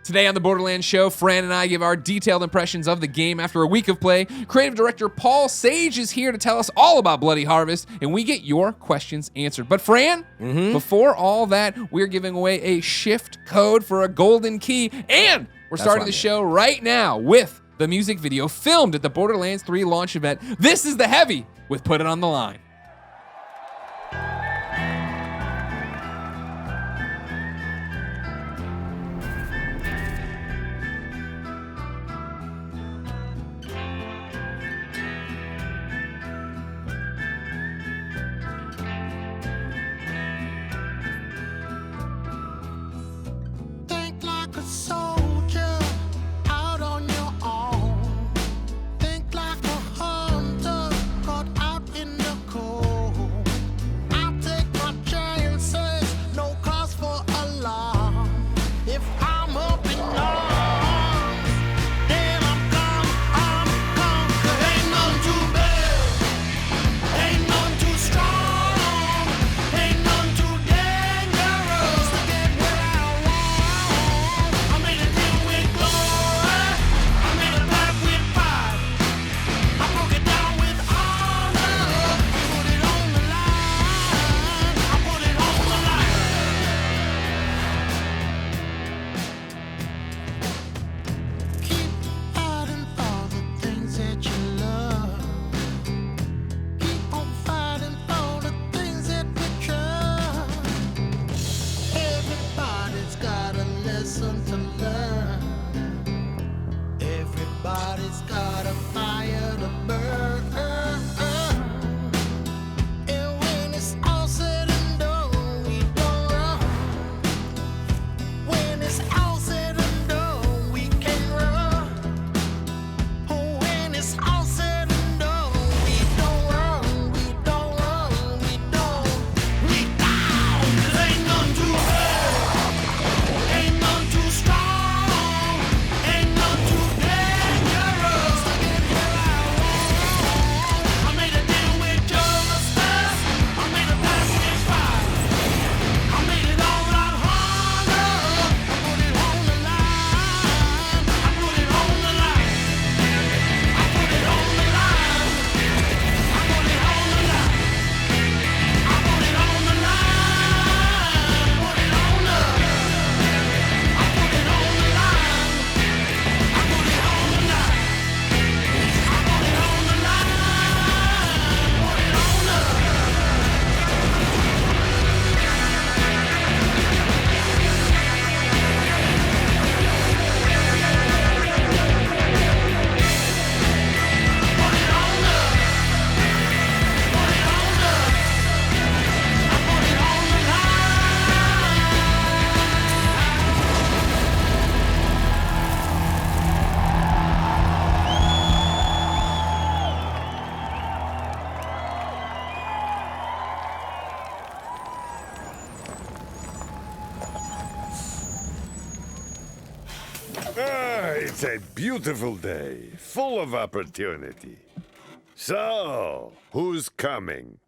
Today on the Borderlands Show, Fran and I give our detailed impressions of the game after a week of play. Creative director Paul Sage is here to tell us all about Bloody Harvest, and we get your questions answered. But Fran, before all that, we're giving away a shift code for a golden key, and we're starting the show right now with the music video filmed at the Borderlands 3 launch event. This is The Heavy with Put It On The Line. It's a beautiful day, full of opportunity. So, who's coming?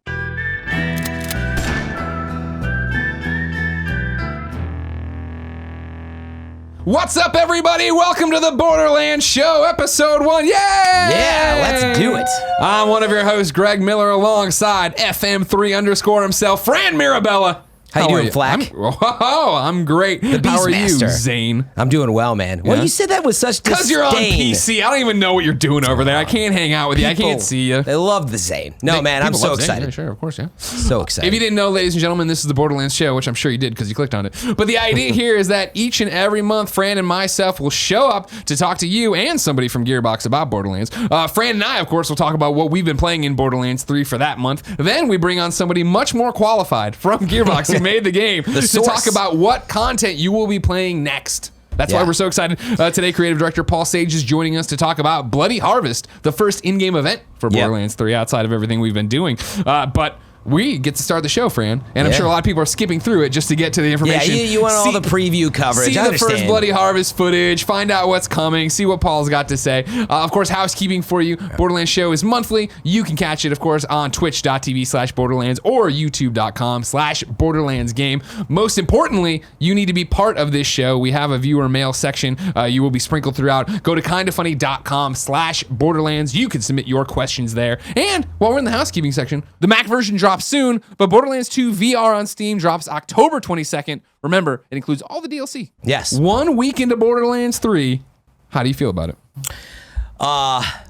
What's up, everybody? Welcome to the Borderlands Show, episode 1. Yay! Yeah, let's do it. I'm one of your hosts, Greg Miller, alongside FM3_ himself, Fran Mirabella. How you doing, Flack? I'm great. The How are you, Beastmaster. Zane? I'm doing well, man. Well, you said that with such disdain. Because you're on PC. I don't even know what you're doing over there. I can't hang out with you. I can't see you. They love the Zane. No, man, I'm so excited. Yeah, sure, of course, yeah. So excited. If you didn't know, ladies and gentlemen, this is the Borderlands Show, which I'm sure you did because you clicked on it. But the idea here is that each and every month, Fran and myself will show up to talk to you and somebody from Gearbox about Borderlands. Fran and I, of course, will talk about what we've been playing in Borderlands 3 for that month. Then we bring on somebody much more qualified from Gearbox who made the game to talk about what content you will be playing next. That's why we're so excited. Today, creative director Paul Sage is joining us to talk about Bloody Harvest, the first in-game event for Borderlands 3 outside of everything we've been doing. But we get to start the show, Fran, and I'm sure a lot of people are skipping through it just to get to the information. Yeah, you want all the preview coverage. See the first Bloody Harvest footage, find out what's coming, see what Paul's got to say. Of course, housekeeping for you. Borderlands Show is monthly. You can catch it, of course, on twitch.tv/Borderlands or youtube.com/BorderlandsGame. Most importantly, you need to be part of this show. We have a viewer mail section. You will be sprinkled throughout. Go to kindafunny.com/Borderlands. You can submit your questions there. And while we're in the housekeeping section, the Mac version drops soon, but Borderlands 2 VR on Steam drops October 22nd. Remember, it includes all the DLC. Yes. 1 week into Borderlands 3. How do you feel about it?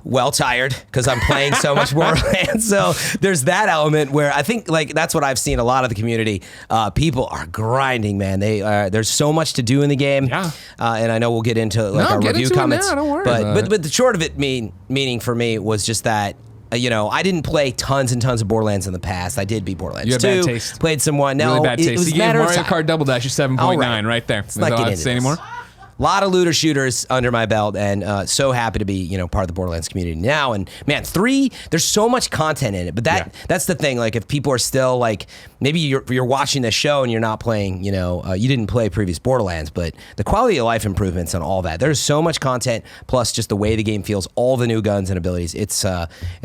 Well, tired because I'm playing so much Borderlands. So there's that element where I think like that's what I've seen a lot of the community. People are grinding, man. There's so much to do in the game. Yeah. And I know we'll get into like our review comments. Don't worry but the short of it meaning for me was just that. I didn't play tons and tons of Borderlands in the past. I did beat Borderlands 2. You had bad taste. Played some one. No, really bad taste. It was you gave Mario Kart Double Dash a 7.9 right there. Let's not get into say anymore. A lot of looter shooters under my belt, and so happy to be part of the Borderlands community now. And man, 3, there's so much content in it. But that's the thing. Like if people are still like maybe you're watching this show and you're not playing, you didn't play previous Borderlands, but the quality of life improvements and all that. There's so much content, plus just the way the game feels, all the new guns and abilities. It's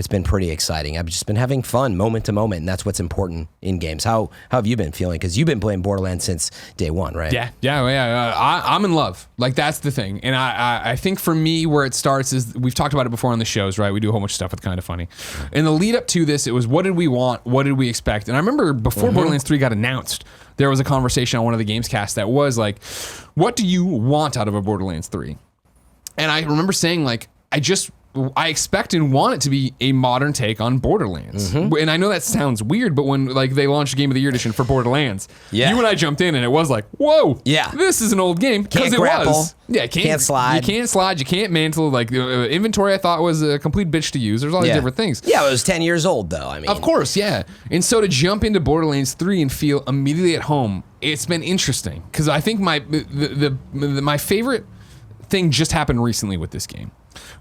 been pretty exciting. I've just been having fun moment to moment, and that's what's important in games. How have you been feeling? Because you've been playing Borderlands since day one, right? Yeah. I'm in love. Like that's the thing. And I think for me where it starts is we've talked about it before on the shows, right? We do a whole bunch of stuff with Kinda Funny. In the lead up to this, it was what did we want? What did we expect? And I remember before Borderlands 3 got announced, there was a conversation on one of the Gamescasts that was like, what do you want out of a Borderlands 3? And I remember saying like, I expect and want it to be a modern take on Borderlands. And I know that sounds weird, but when like they launched Game of the Year edition for Borderlands, you and I jumped in and it was like, whoa, this is an old game. Can't grapple. Was. Yeah, can't slide. You can't slide. You can't mantle. Like inventory, I thought was a complete bitch to use. There's all these different things. Yeah, it was 10 years old though. I mean, of course, yeah. And so to jump into Borderlands 3 and feel immediately at home, it's been interesting because I think my favorite thing just happened recently with this game.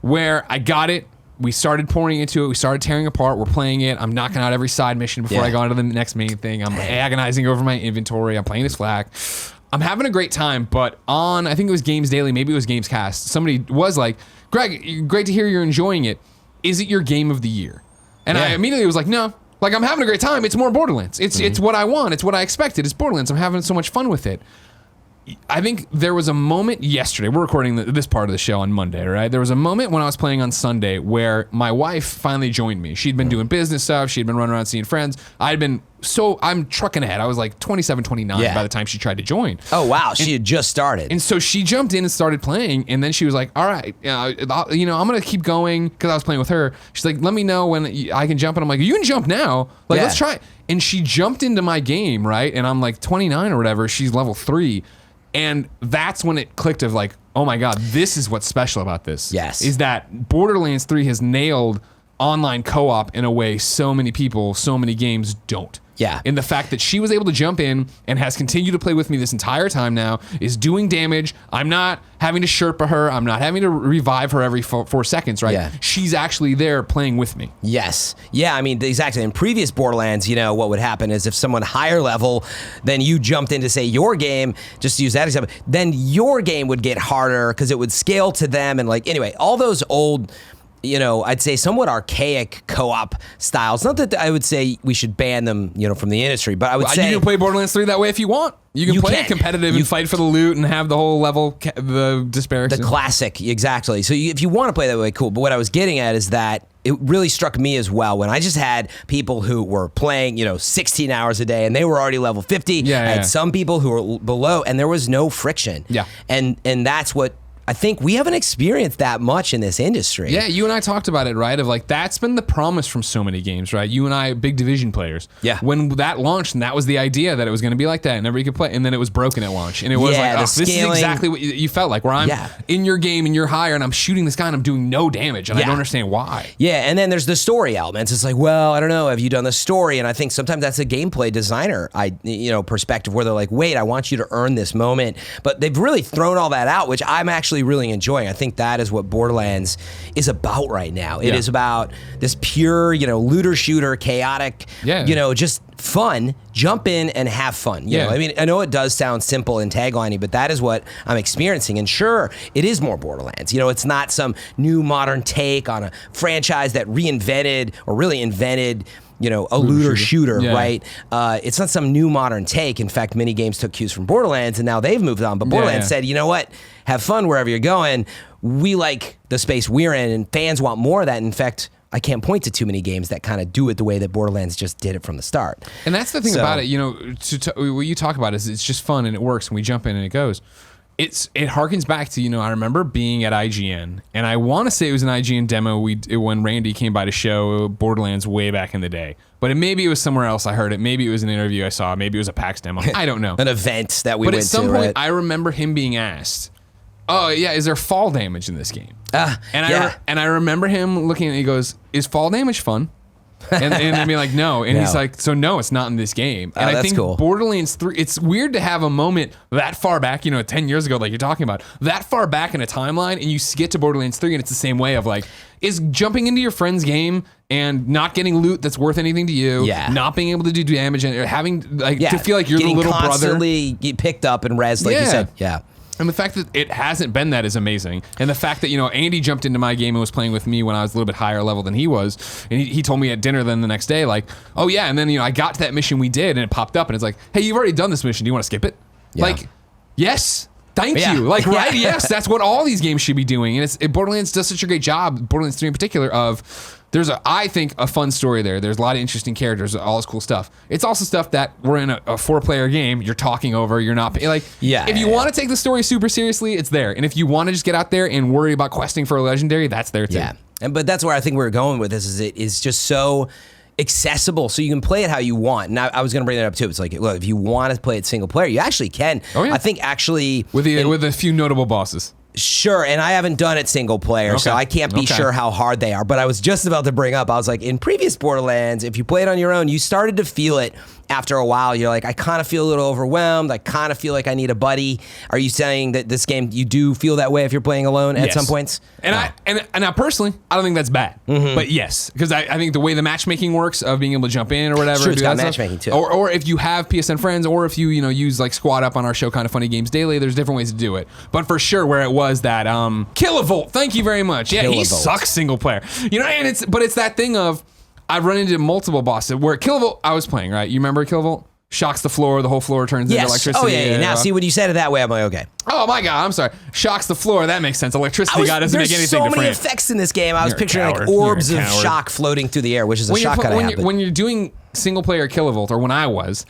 Where I got it, we started pouring into it, we started tearing apart, we're playing it, I'm knocking out every side mission before I go on to the next main thing, I'm agonizing over my inventory, I'm playing as flak. I'm having a great time, but on, I think it was Games Daily, maybe it was Gamescast, somebody was like, Greg, great to hear you're enjoying it. Is it your game of the year? And I immediately was like, no. Like, I'm having a great time, it's more Borderlands. It's what I want, it's what I expected, it's Borderlands, I'm having so much fun with it. I think there was a moment yesterday, we're recording this part of the show on Monday, right? There was a moment when I was playing on Sunday where my wife finally joined me. She'd been doing business stuff. She'd been running around seeing friends. I'm trucking ahead. I was like 27, 29 by the time she tried to join. Oh, wow. She had just started. And so she jumped in and started playing. And then she was like, all right, I'm going to keep going because I was playing with her. She's like, let me know when I can jump. And I'm like, you can jump now. Like, let's try it. And she jumped into my game, right? And I'm like 29 or whatever. She's level 3. And that's when it clicked of like, oh my God, this is what's special about this. Yes. Is that Borderlands 3 has nailed online co-op in a way so many people, so many games don't. Yeah. And the fact that she was able to jump in and has continued to play with me this entire time now is doing damage. I'm not having to Sherpa her. I'm not having to revive her every 4 seconds, right? Yeah. She's actually there playing with me. Yes. Yeah, I mean, exactly. In previous Borderlands, what would happen is if someone higher level than you jumped into, say, your game, just to use that example, then your game would get harder because it would scale to them. And anyway, all those old... I'd say somewhat archaic co-op styles. Not that I would say we should ban them, from the industry, but I would say... You can play Borderlands 3 that way if you want. You can play it competitive and fight for the loot and have the whole level, the disparity. The classic, exactly. So if you want to play that way, cool. But what I was getting at is that it really struck me as well when I just had people who were playing, 16 hours a day and they were already level 50. I had some people who were below and there was no friction. Yeah. And that's what... I think we haven't experienced that much in this industry. Yeah, you and I talked about it, right? Of that's been the promise from so many games, right? You and I, big Division players. Yeah. When that launched, and that was the idea that it was going to be like that, and everybody could play, and then it was broken at launch, and it was this is exactly what you felt like, where I'm in your game and you're higher, and I'm shooting this guy and I'm doing no damage, and I don't understand why. Yeah, and then there's the story elements. It's like, well, I don't know, have you done the story? And I think sometimes that's a gameplay designer, perspective, where they're like, wait, I want you to earn this moment, but they've really thrown all that out, which I'm actually actually really enjoying. I think that is what Borderlands is about right now. It is about this pure, looter shooter, chaotic, just fun. Jump in and have fun. You know? I mean, I know it does sound simple and tagliney, but that is what I'm experiencing. And sure, it is more Borderlands. It's not some new modern take on a franchise that reinvented or really invented a looter shooter, right? It's not some new modern take. In fact, many games took cues from Borderlands, and now they've moved on. But Borderlands said, you know what? Have fun wherever you're going. We like the space we're in, and fans want more of that. In fact, I can't point to too many games that kind of do it the way that Borderlands just did it from the start. And that's the thing about it, what you talk about is it's just fun, and it works, and we jump in, and it goes. It harkens back to, I remember being at IGN, and I want to say it was an IGN demo when Randy came by to show Borderlands way back in the day. But maybe it was somewhere else I heard it. Maybe it was an interview I saw. Maybe it was a PAX demo. I don't know. An event that we went to, But at some point, right? I remember him being asked, oh, yeah, is there fall damage in this game? And I remember him looking at it, he goes, is fall damage fun? and I'd be like, no. And he's like, so no, it's not in this game. And I think cool. Borderlands 3, it's weird to have a moment that far back, 10 years ago, like you're talking about, that far back in a timeline, and you get to Borderlands 3, and it's the same way of like, is jumping into your friend's game and not getting loot that's worth anything to you, not being able to do damage, and having to feel like you're the little brother. Constantly picked up and rezzed, like you said. Yeah. And the fact that it hasn't been that is amazing. And the fact that, Andy jumped into my game and was playing with me when I was a little bit higher level than he was. And he told me at dinner then the next day, like, oh yeah. And then, I got to that mission we did and it popped up and it's like, hey, you've already done this mission. Do you want to skip it? Yeah. Like, yes. Thank you. Like, right? Yes. That's what all these games should be doing. And Borderlands does such a great job, Borderlands 3 in particular, of there's I think a fun story there. There's a lot of interesting characters, all this cool stuff. It's also stuff that we're in a 4-player game. You're talking over. You're not like. If you want to take the story super seriously, it's there. And if you want to just get out there and worry about questing for a legendary, that's there too. Yeah. But that's where I think we're going with this. Is it is just so accessible, so you can play it how you want. And I was going to bring that up too. It's like, look, if you want to play it single player, you actually can. Oh, yeah. I think actually with a few notable bosses. Sure, and I haven't done it single player, so I can't be sure how hard they are. But I was just about to bring up, I was like, in previous Borderlands, if you play it on your own, you started to feel it after a while. You're like, I kind of feel a little overwhelmed. I kind of feel like I need a buddy. Are you saying that this game, you do feel that way if you're playing alone at some points? And I personally, I don't think that's bad. But yes, because I think the way the matchmaking works of being able to jump in or whatever. Sure, it's got matchmaking too. Or if you have PSN friends, or if you use like Squad Up on our show, Kind of Funny Games Daily, there's different ways to do it. But for sure, where it was that Kilovolt, thank you very much. Yeah, he sucks single player. And it's that thing of, I've run into multiple bosses where Kilovolt, I was playing, right? You remember Kilovolt? Shocks the floor, the whole floor turns into electricity. Oh, yeah. Now, see, when you said it that way, I'm like, okay. Oh, my God, I'm sorry. Shocks the floor, that makes sense. Electricity guy doesn't make anything different. There's so many effects in this game. I was picturing like orbs of shock floating through the air, which is a shot cut I have. When you're doing single-player Kilovolt, or when I was,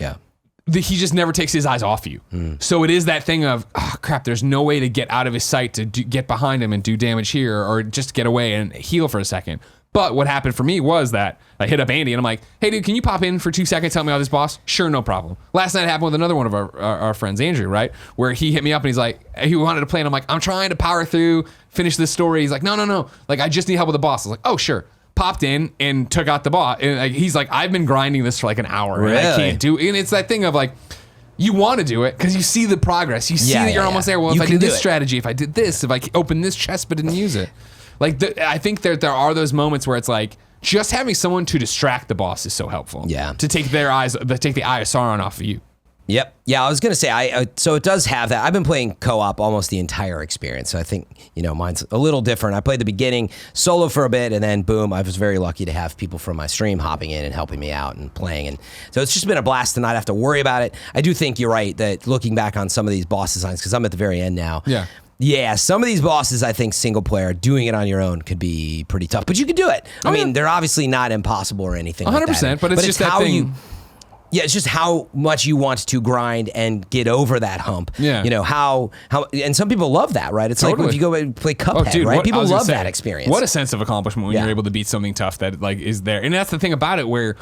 he just never takes his eyes off you. So it is that thing of, oh, crap, there's no way to get out of his sight to get behind him and do damage here, or just get away and heal for a second. But what happened for me was that I hit up Andy and I'm like, hey, dude, can you pop in for 2 seconds, tell me about this boss? Sure, no problem. Last night it happened with another one of our friends, Andrew, right? Where he hit me up and he's like, he wanted to play, and I'm like, I'm trying to power through, finish this story. He's like, no. Like, I just need help with the boss. I was like, oh, sure. Popped in and took out the boss. And he's like, I've been grinding this for like an hour. Really? And I can't do it. And it's that thing of like, you want to do it because you see the progress. You see that you're almost there. Well, if I did this strategy, if I did this, if I opened this chest but didn't use it. Like, I think there are those moments where it's like, just having someone to distract the boss is so helpful. Yeah. To take the eye of Sauron off of you. Yep. Yeah, I was going to say, so it does have that. I've been playing co-op almost the entire experience, so I think, mine's a little different. I played the beginning solo for a bit, and then boom, I was very lucky to have people from my stream hopping in and helping me out and playing. And so it's just been a blast to not have to worry about it. I do think you're right that looking back on some of these boss designs, because I'm at the very end now. Yeah, some of these bosses, I think single player, doing it on your own could be pretty tough. But you could do it. I mean, they're obviously not impossible or anything 100%, like that. But it's just how that thing. It's just how much you want to grind and get over that hump. Yeah. How and some people love that, right? It's like if you go and play Cuphead, right? People love that experience. What a sense of accomplishment when you're able to beat something tough that like is there. And that's the thing about it, where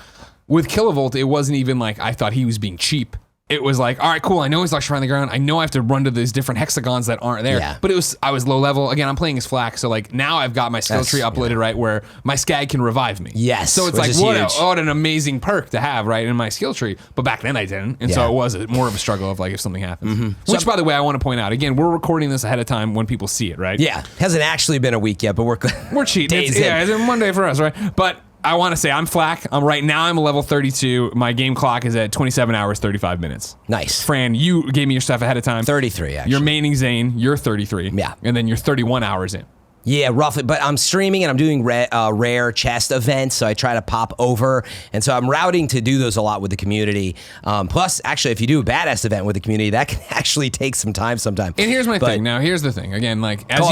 with Kilovolt, it wasn't even like I thought he was being cheap. it was like, all right, cool. I know he's like around the ground. I know I have to run to these different hexagons that aren't there. Yeah. But I was low level. Again, I'm playing as Flak. So like now I've got my skill tree uploaded, right, where my Skag can revive me. Yes. So it's like, what an amazing perk to have, right, in my skill tree. But back then I didn't. And so it was more of a struggle of like if something happens. Which, by the way, I want to point out, again, we're recording this ahead of time when people see it, right? Yeah. Hasn't actually been a week yet, but we're cheating. It's Monday for us, right? But I want to say I'm Flak. I'm a level 32. My game clock is at 27 hours, 35 minutes. Nice. Fran, you gave me your stuff ahead of time. 33, actually. You're maining Zane. You're 33. Yeah. And then you're 31 hours in. Yeah, roughly. But I'm streaming and I'm doing rare chest events, so I try to pop over. And so I'm routing to do those a lot with the community. Plus, actually, if you do a badass event with the community, that can actually take some time sometimes. And here's my thing. Now, here's the thing. Again, like, as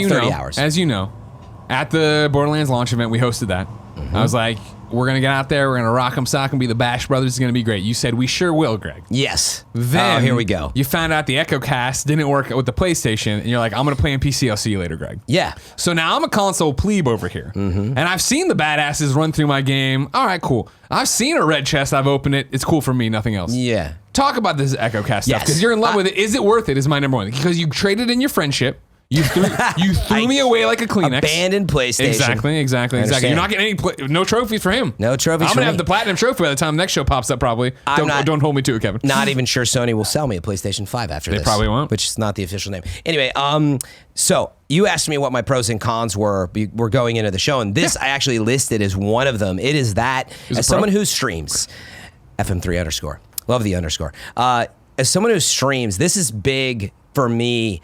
you know, at the Borderlands launch event, we hosted that. I was like, we're going to get out there. We're going to rock 'em, sock 'em, be the Bash Brothers. It's going to be great. You said, we sure will, Greg. Yes. Then here we go. You found out the Echo Cast didn't work with the PlayStation, and you're like, I'm going to play on PC. I'll see you later, Greg. Yeah. So now I'm a console plebe over here. And I've seen the badasses run through my game. All right, cool. I've seen a red chest. I've opened it. It's cool for me. Nothing else. Yeah. Talk about this Echo Cast stuff, because you're in love with it. Is it worth it is my number one. Because you traded in your friendship. You threw me away like a Kleenex. Abandoned PlayStation. Exactly. You're not getting no trophies for him. No trophies I'm for going to me. have the platinum trophy by the time the next show pops up, probably. Don't hold me to it, Kevin. Not even sure Sony will sell me a PlayStation 5 after this. They probably won't. Which is not the official name. Anyway, so you asked me what my pros and cons were going into the show, and this I actually listed as one of them. It is that, as someone who streams, FM3_. Love the underscore. As someone who streams, this is big for me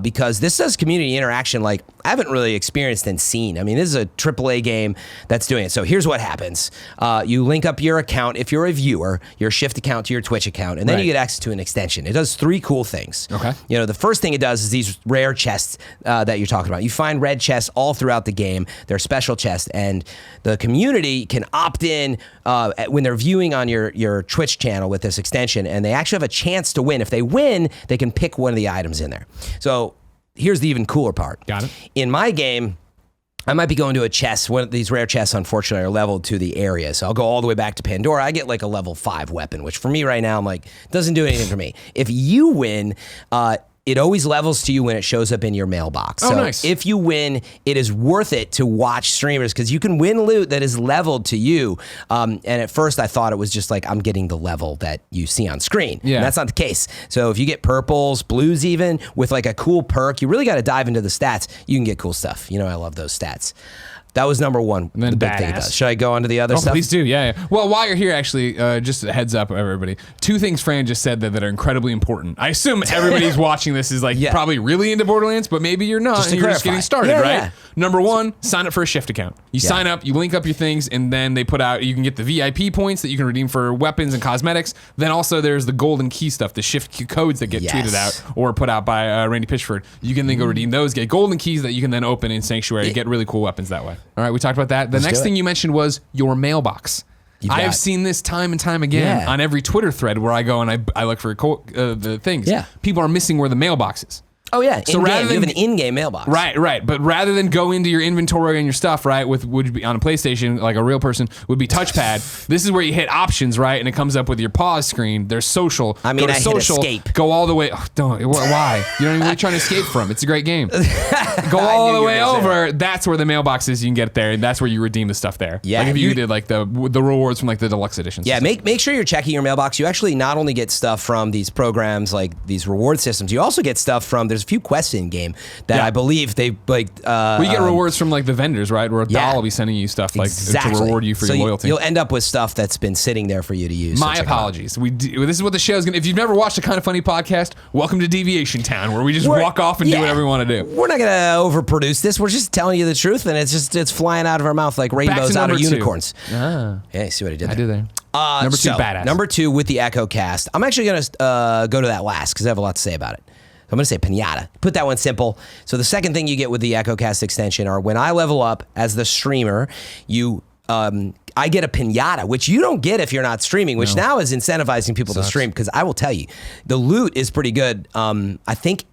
because this does community interaction like I haven't really experienced and seen. I mean, this is a AAA game that's doing it. So here's what happens. You link up your account, if you're a viewer, your Shift account to your Twitch account, and then you get access to an extension. It does 3 cool things. Okay. You know, the first thing it does is these rare chests that you're talking about. You find red chests all throughout the game. They're special chests, and the community can opt in when they're viewing on your Twitch channel with this extension, and they actually have a chance to win. If they win, they can pick one of the items in there. So here's the even cooler part. Got it. In my game, I might be going to a chest. One of these rare chests, unfortunately, are leveled to the area. So I'll go all the way back to Pandora. I get like a level 5 weapon, which for me right now, I'm like, doesn't do anything for me. If you win, it always levels to you when it shows up in your mailbox. Oh, so nice. if you win, it is worth it to watch streamers because you can win loot that is leveled to you. And at first I thought it was just like I'm getting the level that you see on screen. Yeah. And that's not the case. So if you get purples, blues even, with like a cool perk, you really got to dive into the stats. You can get cool stuff. You know, I love those stats. That was number one. And then the big thing it badass. does. Should I go on to the other stuff? Please do, yeah. Well, while you're here, actually, just a heads up, everybody. 2 things Fran just said that are incredibly important. I assume everybody's watching this is like probably really into Borderlands, but maybe you're not, and you're just getting started, right? Yeah. Number 1, sign up for a Shift account. You sign up, you link up your things, and then they put out, you can get the VIP points that you can redeem for weapons and cosmetics. Then also there's the golden key stuff, the Shift codes that get tweeted out or put out by Randy Pitchford. You can then go redeem those, get golden keys that you can then open in Sanctuary, get really cool weapons that way. All right, we talked about that. The next thing you mentioned was your mailbox. I have seen this time and time again on every Twitter thread where I go and I look for the things. Yeah. People are missing where the mailbox is. Oh yeah, so rather than you have an in-game mailbox. Right. But rather than go into your inventory and your stuff, right, would be on a PlayStation, like a real person, would be touchpad. This is where you hit options, right, and it comes up with your pause screen. There's social. I mean, go to social, hit escape. Go all the way. Oh, don't. Why? You don't even know what you're trying to escape from. It's a great game. Go all the way over. That's where the mailbox is. You can get it there, and that's where you redeem the stuff there. Yeah. Like if you did like the rewards from like the deluxe editions. Yeah. Make sure you're checking your mailbox. You actually not only get stuff from these programs like these reward systems, you also get stuff from. There's a few quests in game that I believe they like. We get rewards from like the vendors, right? Where Doll will be sending you stuff like to reward you for your loyalty. You'll end up with stuff that's been sitting there for you to use. My apologies. This is what the show's gonna. If you've never watched a Kind of Funny podcast, welcome to Deviation Town, where we just walk off and do whatever we want to do. We're not gonna overproduce this. We're just telling you the truth, and it's flying out of our mouth like rainbows out of unicorns. Hey, see what I did there? I did there. Number 2, badass. Number 2 with the Echo Cast. I'm actually gonna go to that last because I have a lot to say about it. I'm going to say pinata. Put that one simple. So the second thing you get with the Echo Cast extension are when I level up as the streamer, I get a pinata, which you don't get if you're not streaming, which now is incentivizing people to stream because I will tell you, the loot is pretty good. I think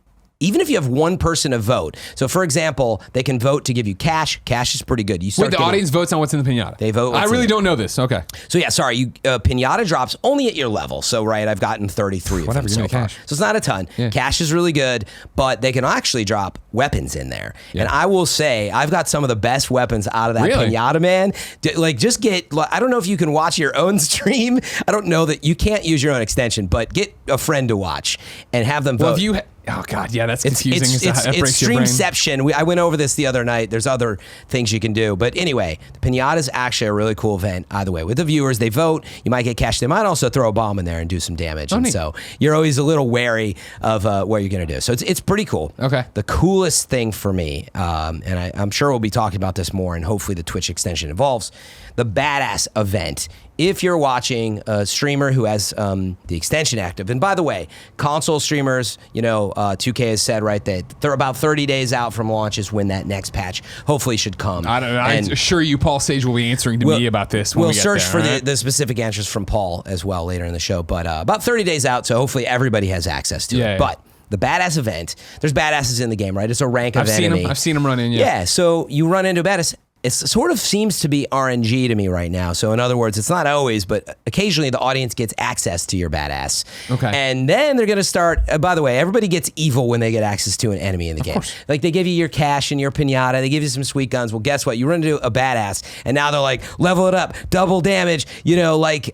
even if you have one person to vote. So, for example, they can vote to give you cash. Cash is pretty good. You start Wait, the audience votes on what's in the pinata. They vote. I really don't know this. Okay. So yeah, sorry. Pinata drops only at your level. So right, I've gotten 33 Whatever, of them so far. cash. So it's not a ton. Yeah. Cash is really good, but they can actually drop weapons in there. Yeah. And I will say, I've got some of the best weapons out of that pinata, man. Like, just get. I don't know if you can watch your own stream. I don't know that you can't use your own extension, but get a friend to watch and have them vote. Well, if you. Oh God, yeah, that's confusing. It's Streamception. I went over this the other night. There's other things you can do, but anyway, the pinata is actually a really cool event. Either way, with the viewers, they vote. You might get cash. They might also throw a bomb in there and do some damage, and so you're always a little wary of what you're going to do. So it's pretty cool. Okay. The coolest thing for me, and I'm sure we'll be talking about this more, and hopefully the Twitch extension evolves. The badass event. If you're watching a streamer who has the extension active, and by the way, console streamers, 2K has said that they're about 30 days out from launch is when that next patch hopefully should come. I'm sure you, Paul Sage, will be answering to me about this. We'll search for the specific answers from Paul as well later in the show, but about 30 days out, so hopefully everybody has access to it. Yeah. But the badass event, there's badasses in the game, right? It's a rank of enemy. I've seen them run in, Yeah, so you run into a badass. It sort of seems to be RNG to me right now. So in other words, it's not always, but occasionally the audience gets access to your badass. Okay. And then they're going to start, by the way, everybody gets evil when they get access to an enemy in the game. Course. Like, they give you your cash and your pinata. They give you some sweet guns. Well, guess what? You run into a badass, and now they're like, level it up, double damage,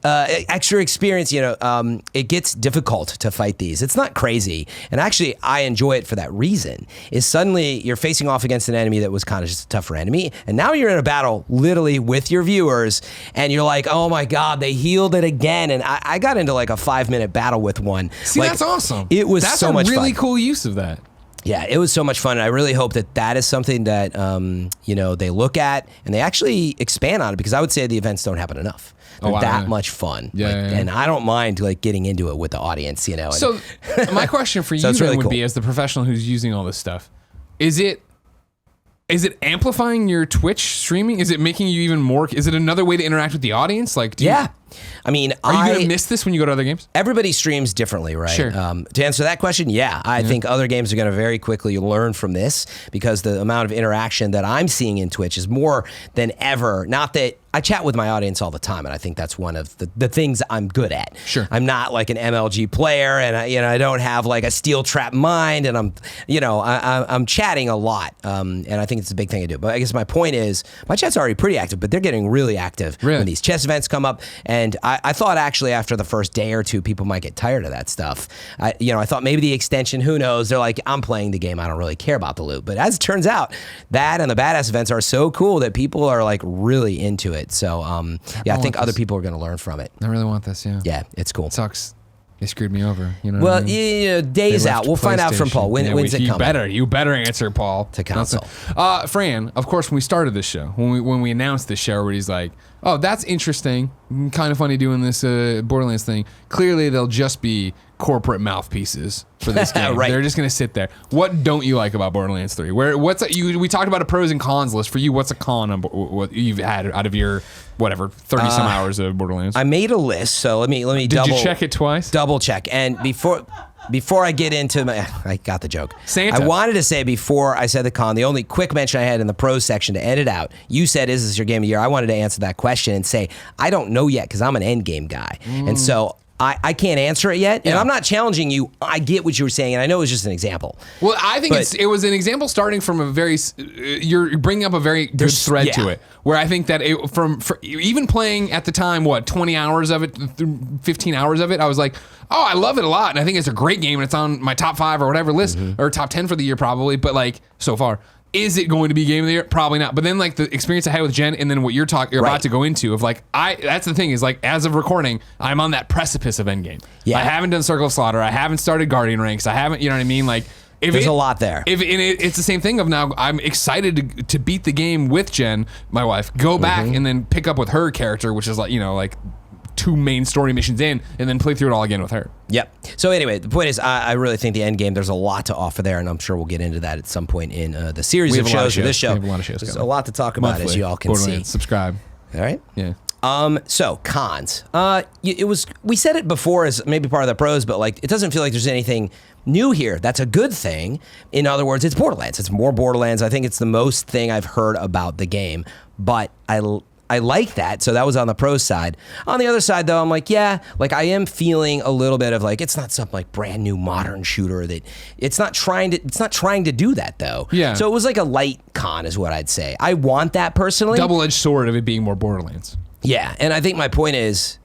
extra experience. It gets difficult to fight these. It's not crazy. And actually, I enjoy it for that reason, is suddenly you're facing off against an enemy that was kind of just a tougher enemy. And now you're in a battle literally with your viewers, and you're like, oh my God, they healed it again. And I got into like a 5-minute battle with one. See, that's awesome. It was so much fun. That's a really cool use of that. Yeah, it was so much fun. And I really hope that is something that, they look at and they actually expand on it, because I would say the events don't happen enough. They're much fun. Yeah, And I don't mind getting into it with the audience, So my question for you really would be, as the professional who's using all this stuff, is it amplifying your Twitch streaming? Is it making you even more? Is it another way to interact with the audience? Like, I mean, are you going to miss this when you go to other games? Everybody streams differently, right? Sure. To answer that question, I think other games are going to very quickly learn from this, because the amount of interaction that I'm seeing in Twitch is more than ever. Not that I chat with my audience all the time, and I think that's one of the things I'm good at. Sure. I'm not like an MLG player, and I don't have like a steel trap mind, and I'm chatting a lot, and I think it's a big thing to do. But I guess my point is, my chat's already pretty active, but they're getting really active when these chess events come up. And I thought actually after the first day or two, people might get tired of that stuff. I thought maybe the extension, who knows? They're like, I'm playing the game, I don't really care about the loot. But as it turns out, that and the badass events are so cool that people are like really into it. So I think other people are going to learn from it. I really want this. Yeah, it's cool. It sucks. They screwed me over. Well, days out. We'll find out from Paul. When's it coming? You better answer, Paul. To console. Fran, of course, when we started this show, when we announced this show, everybody's like, oh, that's interesting. Kind of funny doing this Borderlands thing. Clearly, they'll just be corporate mouthpieces for this game. Right. They're just going to sit there. What don't you like about Borderlands 3? We talked about a pros and cons list. For you, what's a con on what you've had out of your 30 some hours of Borderlands? I made a list, so let me Did you check it twice? Double check. And before I get into I got the joke. Santa. I wanted to say, before I said the con, the only quick mention I had in the pros section to edit out, you said, is this your game of the year? I wanted to answer that question and say, I don't know yet, because I'm an end game guy. And so I can't answer it yet, and I'm not challenging you. I get what you were saying, and I know it was just an example. Well, I think it was an example starting from a very, you're bringing up a very good thread to it, where I think that even playing at the time, 20 hours of it, 15 hours of it, I was like, oh, I love it a lot, and I think it's a great game, and it's on my top 5 or whatever list, or top 10 for the year probably, but so far. Is it going to be game of the year? Probably not. But then the experience I had with Jen, and then what you're about to go into of that's the thing is as of recording, I'm on that precipice of endgame. Yeah. I haven't done Circle of Slaughter. I haven't started Guardian ranks. I haven't, you know what I mean? There's a lot there. It's the same thing of now I'm excited to beat the game with Jen, my wife, go back and then pick up with her character, which is 2 main story missions in, and then play through it all again with her. Yep. So anyway, the point is, I really think the end game, there's a lot to offer there, and I'm sure we'll get into that at some point in the series of shows. This show, we have a lot of shows. There's a lot to talk about, as you all can see. Subscribe. All right. Yeah. So cons. It was, we said it before as maybe part of the pros, but like it doesn't feel like there's anything new here. That's a good thing. In other words, it's Borderlands. It's more Borderlands. I think it's the most thing I've heard about the game, but I like that. So that was on the pro side. On the other side, though, I'm like, yeah, like I am feeling a little bit of like, it's not some like brand new modern shooter that it's not trying to do that though. Yeah. So it was like a light con is what I'd say. I want that personally. Double-edged sword of it being more Borderlands. Yeah. And I think my point is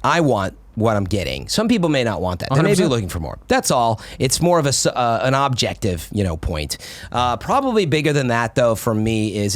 I want what I'm getting. Some people may not want that. They may be 100%. looking for more. That's all. It's more of an objective, point. Probably bigger than that, though, for me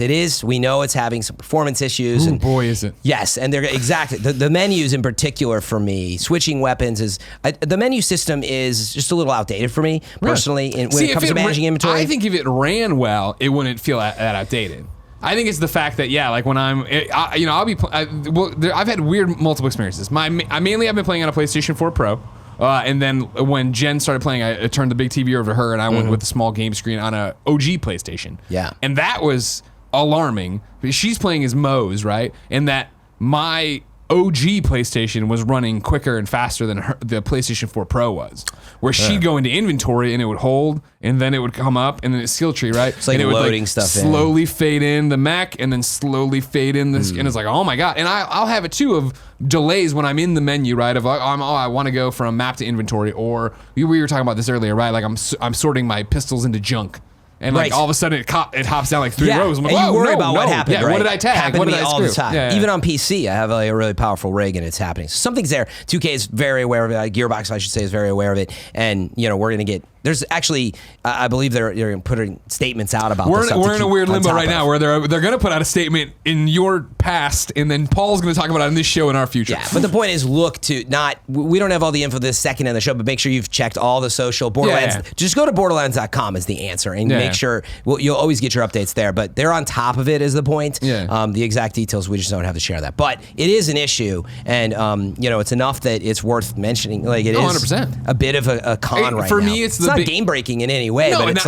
we know it's having some performance issues. Ooh, and boy, is it. Yes, and they're exactly. The menus in particular for me, switching weapons the menu system is just a little outdated for me, personally, when it comes to managing inventory. I think if it ran well, it wouldn't feel that outdated. I think it's the fact that like when I'll be I've had weird multiple experiences. I've been playing on a PlayStation 4 Pro, and then when Jen started playing, I turned the big TV over to her, and I went with the small game screen on a OG PlayStation. Yeah, and that was alarming. She's playing as Moe's, right, and that my OG PlayStation was running quicker and faster than the PlayStation 4 Pro was, where she'd go into inventory and it would hold, and then it would come up, and then it's skill tree, right? It's like and it loading would stuff slowly fade in the mech, and then slowly fade in this, and it's like, oh my god! And I'll have it too of delays when I'm in the menu, right? Of like, I want to go from map to inventory, or we were talking about this earlier, right? Like I'm sorting my pistols into junk. And like all of a sudden it hops down like 3 rows. I'm like, and you worry about what happened. Yeah, right? what did I tag? Happened What to did me I all screw? the time. Yeah, yeah. Even on PC, I have a really powerful rig, and it's happening. So something's there. 2K is very aware of it. Gearbox, I should say, is very aware of it. And we're gonna get. There's actually, I believe they're putting statements out about this. We're in a weird limbo right now where they're going to put out a statement in your past, and then Paul's going to talk about it in this show in our future. Yeah, but the point is, we don't have all the info this second in the show, but make sure you've checked all the social Borderlands. Yeah. Just go to borderlands.com is the answer, and make sure you'll always get your updates there. But they're on top of it is the point. Yeah. The exact details we just don't have to share that, but it is an issue, and it's enough that it's worth mentioning. Like it is 100%. a bit of a con right for now. me, it's not game breaking in any way. No, but it's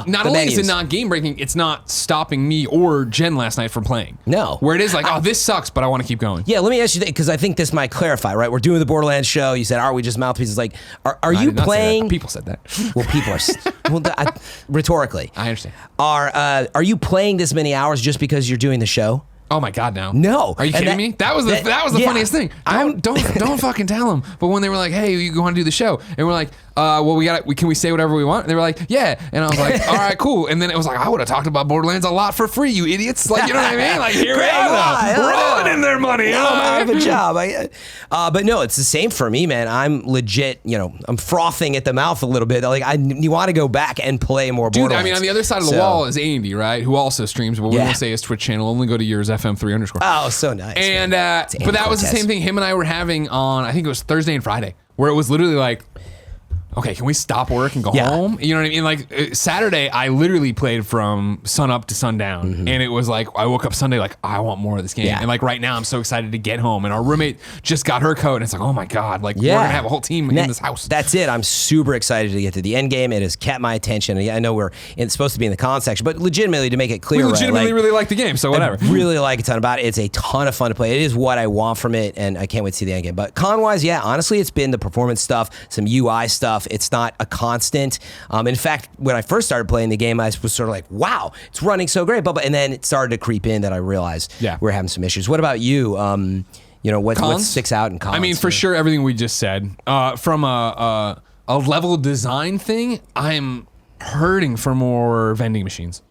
not only is it not game breaking, it's not stopping me or Jen last night from playing. No. Where it is like, this sucks, but I want to keep going. Yeah, let me ask you that, because I think this might clarify, right? We're doing the Borderlands show. You said, aren't we just mouthpieces? Like, are you playing? People said that. Well, people are. Rhetorically. I understand. Are you playing this many hours just because you're doing the show? Oh my god, no. No. Are you kidding me? That was the funniest thing. Don't fucking tell them. But when they were like, "Hey, you want to do the show?" and we're like, can we say whatever we want?" And they were like, "Yeah." And I was like, "All right, cool." And then it was like, I would have talked about Borderlands a lot for free, you idiots. Like, you know what I mean? Like, here we are, rolling their money. You know what I have a job. But no, it's the same for me, man. I'm legit. I'm frothing at the mouth a little bit. Like, you want to go back and play more Borderlands. Dude, I mean, on the other side of the wall is Andy, right? Who also streams, but we won't say his Twitch channel. Only go to yours, FM3_. Oh, so nice. And but that was the same thing him and I were having on, I think it was Thursday and Friday, where it was literally like, okay, can we stop work and go home? You know what I mean? Like Saturday, I literally played from sun up to sundown, and it was like I woke up Sunday like I want more of this game, and like right now I'm so excited to get home. And our roommate just got her coat, and it's like, oh my god, like we're gonna have a whole team in this house. That's it. I'm super excited to get to the end game. It has kept my attention. I know it's supposed to be in the con section, but legitimately to make it clear, we legitimately really like the game, so whatever. I really like a ton about it. It's a ton of fun to play. It is what I want from it, and I can't wait to see the end game. But con wise, honestly, it's been the performance stuff, some UI stuff. It's not a constant. In fact, when I first started playing the game, I was sort of like, wow, it's running so great. And then it started to creep in that I realized we're having some issues. What about you? What sticks out in cons? I mean, for sure, everything we just said. From a level design thing, I'm hurting for more vending machines.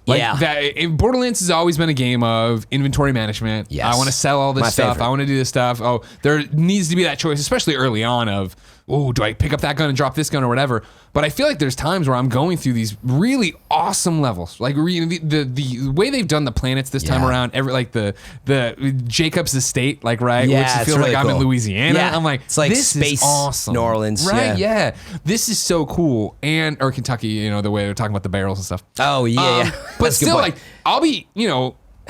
Borderlands has always been a game of inventory management. Yes. I want to sell all this stuff. Favorite. I want to do this stuff. Oh, there needs to be that choice, especially early on of, do I pick up that gun and drop this gun or whatever? But I feel like there's times where I'm going through these really awesome levels. Like the way they've done the planets this time around, the Jacob's Estate, like, right? Yeah, which feels really like cool. I'm in Louisiana. Yeah. I'm like, it's like this space, is awesome. New Orleans. Right, yeah. This is so cool. Or Kentucky, the way they're talking about the barrels and stuff. Oh, yeah. But still, like, I'll be,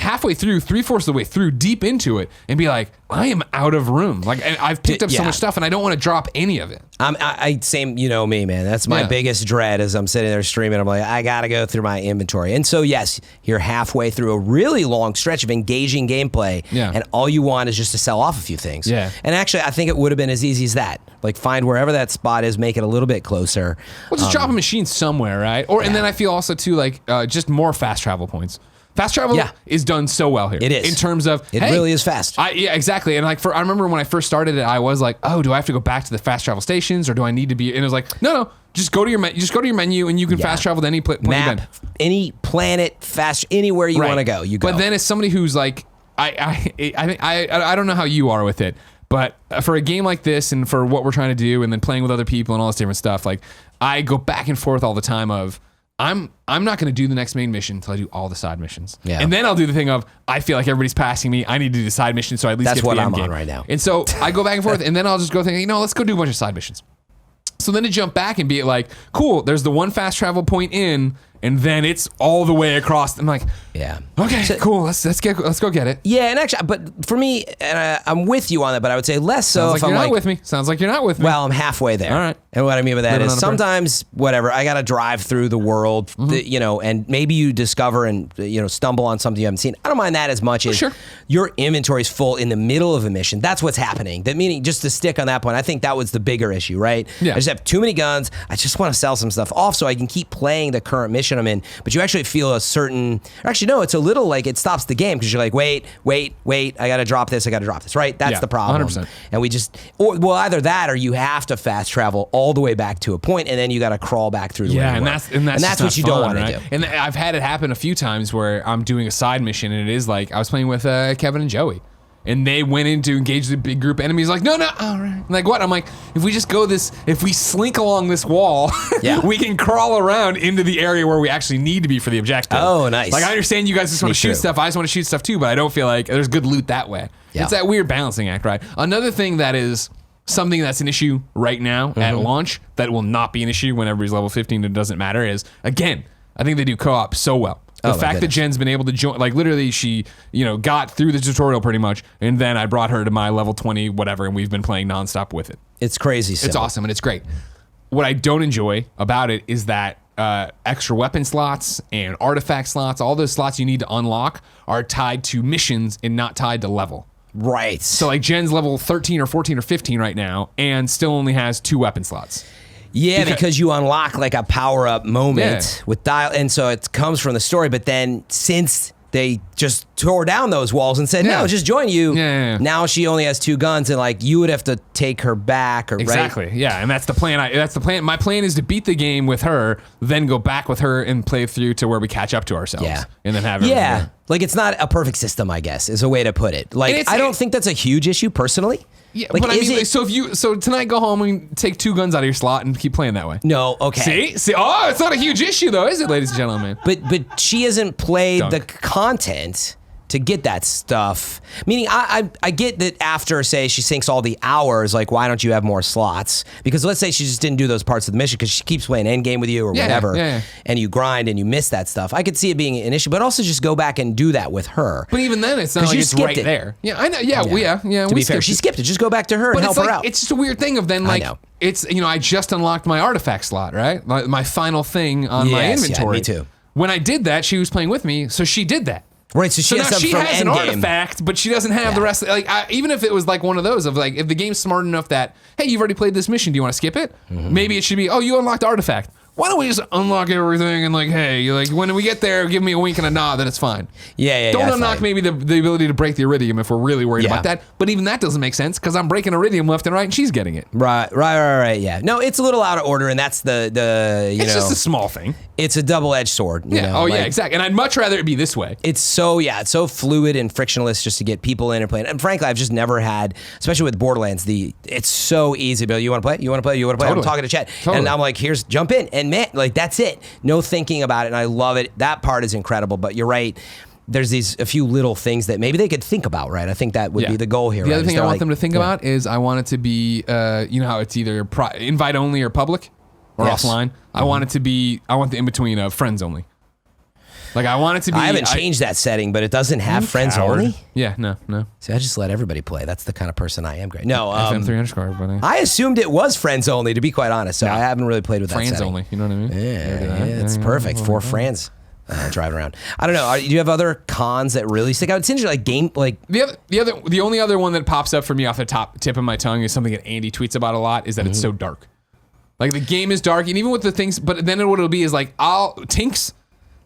halfway through, 3/4 of the way through, deep into it, and be like, I am out of room. Like, and I've picked up so much stuff, and I don't want to drop any of it. Same, you know me, man. That's my biggest dread as I'm sitting there streaming. I'm like, I got to go through my inventory. And so, yes, you're halfway through a really long stretch of engaging gameplay, and all you want is just to sell off a few things. Yeah. And actually, I think it would have been as easy as that. Like, find wherever that spot is, make it a little bit closer. Well, just drop a machine somewhere, right? Or and then I feel also, too, like, just more fast travel points. Fast travel is done so well here. It is. In terms of, it really is fast. Yeah, exactly. And like I remember when I first started it, I was like, oh, do I have to go back to the fast travel stations or do I need to be? And it was like, no, just go to your menu and you can fast travel to any point you've been. Any planet, fast, anywhere you want to go, you go. But then as somebody who's like, I don't know how you are with it, but for a game like this and for what we're trying to do and then playing with other people and all this different stuff, like I go back and forth all the time of, I'm not going to do the next main mission until I do all the side missions. Yeah. And then I'll do the thing of, I feel like everybody's passing me. I need to do the side mission so I at least get to the end game. That's what I'm on right now. And so I go back and forth, and then I'll just go thinking, let's go do a bunch of side missions. So then to jump back and be like, cool, there's the one fast travel point in, and then it's all the way across. I'm like, okay, cool. Let's go get it. Yeah, and actually, but for me, and I'm with you on that, but I would say less so. Sounds like you're not with me. Sounds like you're not with me. Well, I'm halfway there. All right. And what I mean by that is sometimes, whatever, I got to drive through the world, and maybe you discover and stumble on something you haven't seen. I don't mind that as much as your inventory is full in the middle of a mission. That's what's happening. That meaning, just to stick on that point, I think that was the bigger issue, right? Yeah. I just have too many guns. I just want to sell some stuff off so I can keep playing the current mission I'm in. But you actually feel a certain, actually no, it's a little like it stops the game because you're like, wait, I got to drop this, right? That's the problem. 100%. And we just, well, either that or you have to fast travel all the way back to a point and then you got to crawl back through the way and that's what you don't want to do. And I've had it happen a few times where I'm doing a side mission and it is like, I was playing with Kevin and Joey. And they went in to engage the big group enemies. Like, no, all right. Like, what? I'm like, if we just go if we slink along this wall, we can crawl around into the area where we actually need to be for the objective. Oh, nice. Like, I understand you guys just want to shoot stuff. I just want to shoot stuff too, but I don't feel like there's good loot that way. Yeah. It's that weird balancing act, right? Another thing that is something that's an issue right now at launch that will not be an issue when everybody's level 15, it doesn't matter, is, again, I think they do co-op so well. The fact that Jen's been able to join, like literally she, got through the tutorial pretty much, and then I brought her to my level 20, whatever, and we've been playing nonstop with it. It's crazy. It's awesome, and it's great. What I don't enjoy about it is that extra weapon slots and artifact slots, all those slots you need to unlock are tied to missions and not tied to level. Right. So like Jen's level 13 or 14 or 15 right now, and still only has 2 weapon slots. Yeah, because you unlock like a power-up moment with dial, and so it comes from the story, but then since they just tore down those walls and said, no, just join you, now she only has 2 guns, and like you would have to take her back, or exactly, right? Yeah, and that's the plan. That's the plan. My plan is to beat the game with her, then go back with her and play through to where we catch up to ourselves, and then have everything. Like it's not a perfect system, I guess, is a way to put it. Like I don't think that's a huge issue personally. Yeah, like, but I mean, so tonight go home and take 2 guns out of your slot and keep playing that way. No, okay. See, oh, it's not a huge issue though, is it, ladies and gentlemen? But she hasn't played the content to get that stuff. Meaning, I get that after, say, she sinks all the hours, like, why don't you have more slots? Because let's say she just didn't do those parts of the mission because she keeps playing endgame with you or whatever, and you grind and you miss that stuff. I could see it being an issue, but also just go back and do that with her. But even then, it's not like it's right there. Yeah, I know. Yeah. To be fair, she skipped it. Just go back to her and help her out. It's just a weird thing of then, like, it's, I just unlocked my artifact slot, right? My final thing on my inventory. Yeah, me too. When I did that, she was playing with me, so she did that. Right, so she has an artifact, but she doesn't have the rest. Even if it was like one of those of like, if the game's smart enough that, hey, you've already played this mission, do you want to skip it? Maybe it should be, oh, you unlocked artifact. Why don't we just unlock everything and like, hey, like when we get there, give me a wink and a nod that it's fine. Don't unlock maybe the ability to break the iridium if we're really worried about that. But even that doesn't make sense because I'm breaking iridium left and right and she's getting it. Right. Yeah. No, it's a little out of order, and that's the it's just a small thing. It's a double-edged sword. Yeah. Exactly. And I'd much rather it be this way. It's so fluid and frictionless just to get people in and playing. And frankly, I've just never had, especially with Borderlands, it's so easy. Bill, you want to play? You want to play? You want to play? Totally. I'm talking to chat, and I'm like, here's jump in, and man, like that's it. No thinking about it, and I love it. That part is incredible. But you're right. There's a few little things that maybe they could think about, right? I think that would be the goal here. The other thing I want them to think about is I want it to be, how it's either invite only or public or offline. I want it to be, I want the in-between of friends only. Like I want it to be. I haven't changed that setting, but it doesn't have friends coward. only. Yeah, no. See, I just let everybody play. That's the kind of person I am. Great. No, FM3 everybody. I assumed it was friends only, to be quite honest. So I haven't really played with that Friends setting. only. You know what I mean? Yeah, it's perfect. 4 friends driving around. I don't know. Do you have other cons that really stick out? It's interesting, The only other one that pops up for me off the tip of my tongue is something that Andy tweets about a lot. Is that it's so dark. Like the game is dark, and even with the things, but then what it'll be is like Tinks.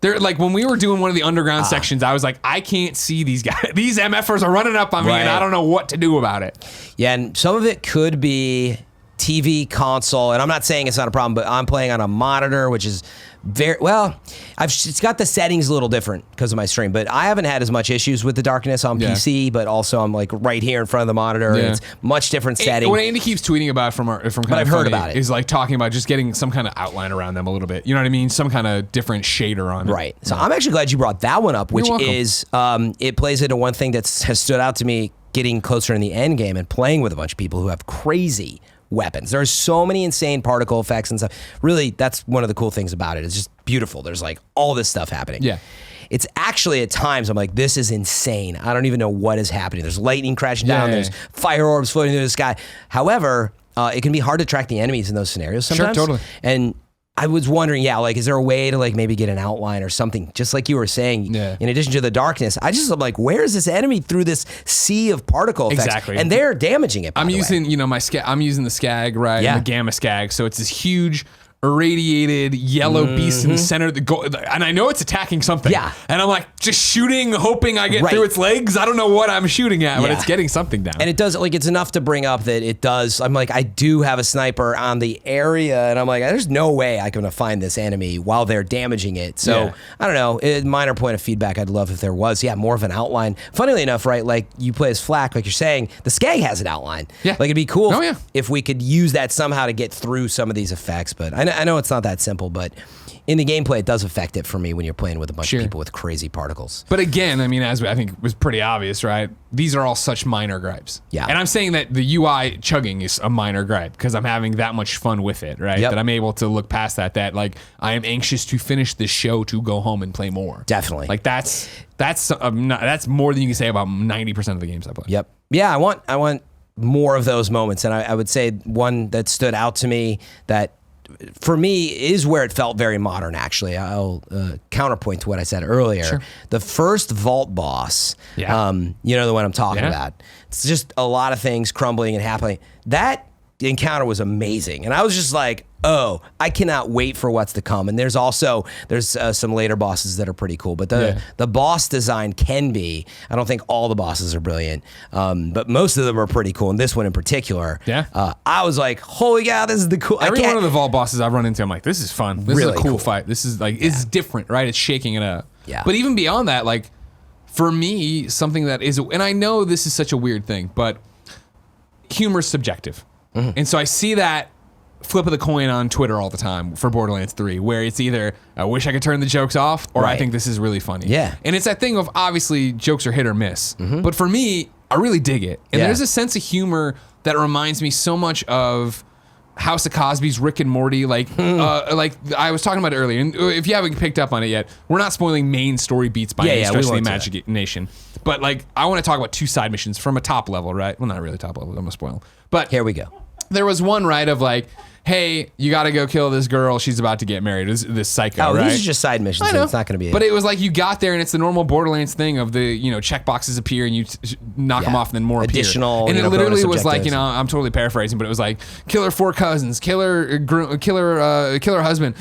They're like when we were doing one of the underground sections, I was like, I can't see these guys. These MFers are running up on me, and I don't know what to do about it. Yeah, and some of it could be TV, console, and I'm not saying it's not a problem, but I'm playing on a monitor, which is very well. It's got the settings a little different because of my stream, but I haven't had as much issues with the darkness on PC. But also, I'm like right here in front of the monitor. And it's much different setting. What Andy keeps tweeting about from I've heard about it is like talking about just getting some kind of outline around them a little bit. You know what I mean? Some kind of different shader on it. Right. So I'm actually glad you brought that one up, which is it plays into one thing that has stood out to me getting closer in the end game and playing with a bunch of people who have crazy weapons. There's so many insane particle effects and stuff. Really, that's one of the cool things about it. It's just beautiful. There's like all this stuff happening. Yeah. It's actually at times I'm like, this is insane. I don't even know what is happening. There's lightning crashing down. There's fire orbs floating through the sky. However, it can be hard to track the enemies in those scenarios sometimes. Sure, totally. And I was wondering, like, is there a way to like maybe get an outline or something? Just like you were saying, in addition to the darkness, I'm like, where is this enemy through this sea of particle effects? Exactly. And they're damaging it. I'm using, I'm using the Skag, right? Yeah. And the Gamma Skag. So it's this huge irradiated yellow beast in the center of and I know it's attacking something. Yeah. And I'm like just shooting, hoping I get through its legs. I don't know what I'm shooting at, but it's getting something down. And it does, like, it's enough to bring up that it does. I'm like, I do have a sniper on the area, and I'm like, there's no way I'm going to find this enemy while they're damaging it. So I don't know. Minor point of feedback. I'd love if there was, more of an outline. Funnily enough, right? Like you play as Flak, like you're saying, the Skag has an outline. Yeah. Like it'd be cool Oh, if we could use that somehow to get through some of these effects. But I know it's not that simple, but in the gameplay, it does affect it for me when you're playing with a bunch of people with crazy particles. But again, I mean, as I think was pretty obvious, right? These are all such minor gripes. Yeah. And I'm saying that the UI chugging is a minor gripe because I'm having that much fun with it, right? Yep. That I'm able to look past that like I am anxious to finish this show to go home and play more. Definitely. Like that's more than you can say about 90% of the games I play. Yep. Yeah, I want more of those moments. And I would say one that stood out to me that for me is where it felt very modern, actually. I'll counterpoint to what I said earlier. Sure. The first vault boss, you know the one I'm talking about. It's just a lot of things crumbling and happening. That encounter was amazing. And I was just like, oh, I cannot wait for what's to come. And there's some later bosses that are pretty cool. But the boss design can be, I don't think all the bosses are brilliant, but most of them are pretty cool. And this one in particular, I was like, holy cow, this is the cool. Every one of the vault bosses I've run into, I'm like, this is fun. This really is a cool cool fight. This is like, it's different, right? It's shaking it up. Yeah. But even beyond that, like, for me, something that is, and I know this is such a weird thing, but humor is subjective. And so I see that flip of the coin on Twitter all the time for Borderlands 3, where it's either I wish I could turn the jokes off or I think this is really funny. Yeah. And it's that thing of obviously jokes are hit or miss. But for me, I really dig it. And there's a sense of humor that reminds me so much of House of Cosby's Rick and Morty. Like I was talking about it earlier. And if you haven't picked up on it yet, we're not spoiling main story beats by any stretch of the imagination. But like, I want to talk about 2 side missions from a top level, right? Well, not really top level. I'm going to spoil them. But here we go. There was one, right, of like, hey, you got to go kill this girl. She's about to get married. This psycho, right? These are just side missions. So it's not going to be. But it was like you got there, and it's the normal Borderlands thing of the checkboxes appear, and you knock them off, and then more additional. Appear. And it literally was like, I'm totally paraphrasing, but it was like kill her 4 cousins, kill her husband,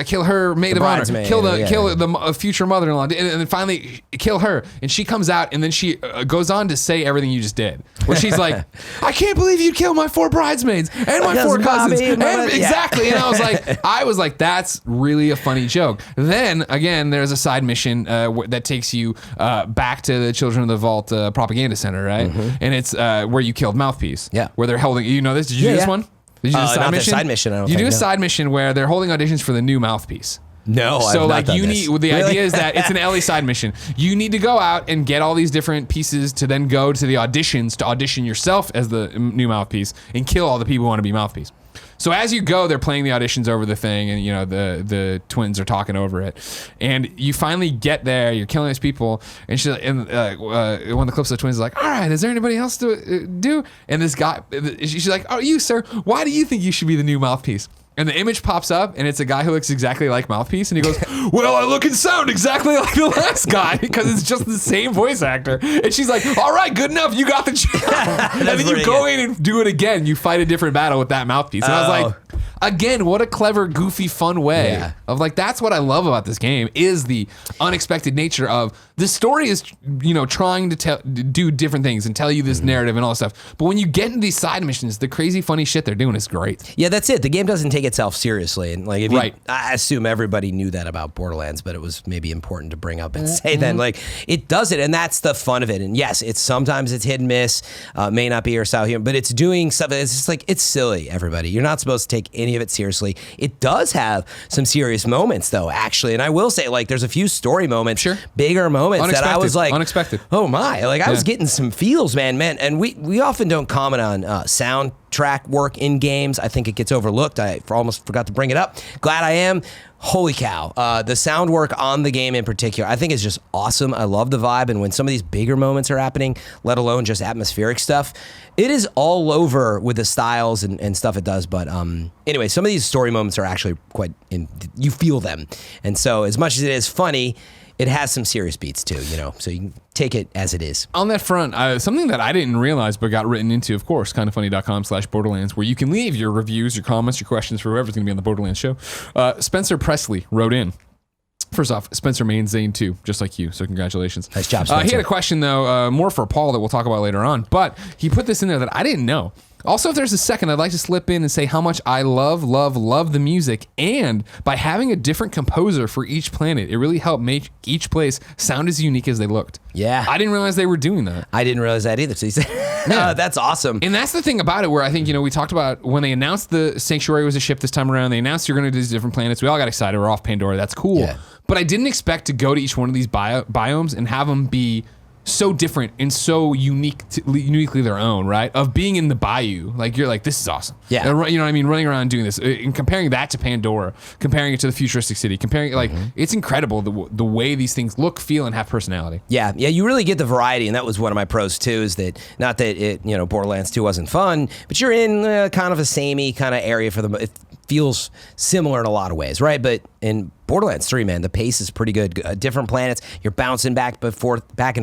kill her maid of honor, kill the future mother-in-law, and then finally kill her. And she comes out, and then she goes on to say everything you just did, where she's like, I can't believe you'd kill my 4 bridesmaids and my 4 cousins. Exactly. And I was like, that's really a funny joke. Then again, there's a side mission that takes you back to the Children of the Vault propaganda center, right? And it's where you killed Mouthpiece. Yeah. Where they're holding, you know this? Did you do this one? Did you do not the side mission. I don't think. You do a side mission where they're holding auditions for the new Mouthpiece. No, so I've like not done you this. need the idea is that it's an Ellie side mission. You need to go out and get all these different pieces to then go to the auditions to audition yourself as the new Mouthpiece and kill all the people who want to be Mouthpiece. So as you go, they're playing the auditions over the thing, and the twins are talking over it, and you finally get there. You're killing these people, and one of the Calypso Twins is like, "All right, is there anybody else to do?" And this guy, she's like, "Oh, you sir, why do you think you should be the new mouthpiece?" And the image pops up, and it's a guy who looks exactly like Mouthpiece, and he goes, "Well, I look and sound exactly like the last guy because it's just the same voice actor." And she's like, "All right, good enough. You got the job." And then you go in and do it again. You fight a different battle with that Mouthpiece. And I was like, again, what a clever, goofy, fun way of like, that's what I love about this game is the unexpected nature of the story is, trying to do different things and tell you this narrative and all that stuff. But when you get into these side missions, the crazy, funny shit they're doing is great. Yeah, that's it. The game doesn't take itself seriously. And like, I assume everybody knew that about Borderlands, but it was maybe important to bring up and say that like it does it. And that's the fun of it. And yes, sometimes it's hit and miss, may not be your style here, but it's doing stuff. It's just like, it's silly, everybody. You're not supposed to take any of it seriously. It does have some serious moments though, actually. And I will say, like, there's a few story moments, bigger moments that I was like, unexpected. Oh my, like I was getting some feels, man. And we often don't comment on soundtrack work in games. I think it gets overlooked. I almost forgot to bring it up. Glad I am. Holy cow. The sound work on the game in particular, I think is just awesome. I love the vibe. And when some of these bigger moments are happening, let alone just atmospheric stuff, it is all over with the styles and stuff it does. But anyway, some of these story moments are actually you feel them. And so as much as it is funny, it has some serious beats too, so you can take it as it is. On that front, something that I didn't realize but got written into, of course, kindoffunny.com/Borderlands, where you can leave your reviews, your comments, your questions for whoever's going to be on the Borderlands show. Spencer Presley wrote in. First off, Spencer mains Zane too, just like you, so congratulations. Nice job, Spencer. He had a question, though, more for Paul that we'll talk about later on, but he put this in there that I didn't know. Also, if there's a second, I'd like to slip in and say how much I love the music, and by having a different composer for each planet, it really helped make each place sound as unique as they looked. Yeah. I didn't realize they were doing that. I didn't realize that either. So you said, that's awesome. And that's the thing about it, where I think, we talked about when they announced the Sanctuary was a ship this time around, they announced you're going to do these different planets. We all got excited. We're off Pandora. That's cool. Yeah. But I didn't expect to go to each one of these biomes and have them be so different and so uniquely their own, right? Of being in the bayou, like you're like, this is awesome. Yeah, you know what I mean? Running around doing this and comparing that to Pandora, comparing it to the futuristic city, comparing it, like it's incredible the way these things look, feel, and have personality. Yeah, you really get the variety, and that was one of my pros too. Is that not that it, Borderlands 2 wasn't fun, but you're in kind of a samey kind of area for the. It feels similar in a lot of ways, right? But in Borderlands 3, man, the pace is pretty good. Different planets, you're bouncing back and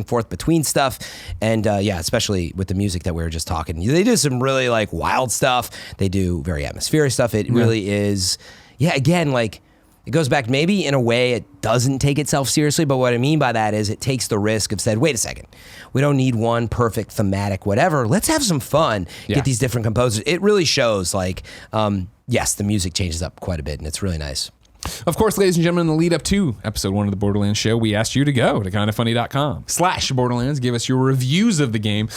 forth between stuff, and especially with the music that we were just talking. They do some really like wild stuff. They do very atmospheric stuff. It really is, again, like it goes back maybe in a way it doesn't take itself seriously, but what I mean by that is it takes the risk of said, wait a second, we don't need one perfect thematic whatever. Let's have some fun. Get these different composers. It really shows like, yes, the music changes up quite a bit, and it's really nice. Of course, ladies and gentlemen, in the lead up to episode 1 of the Borderlands Show, we asked you to go to kindoffunny.com/Borderlands, give us your reviews of the game.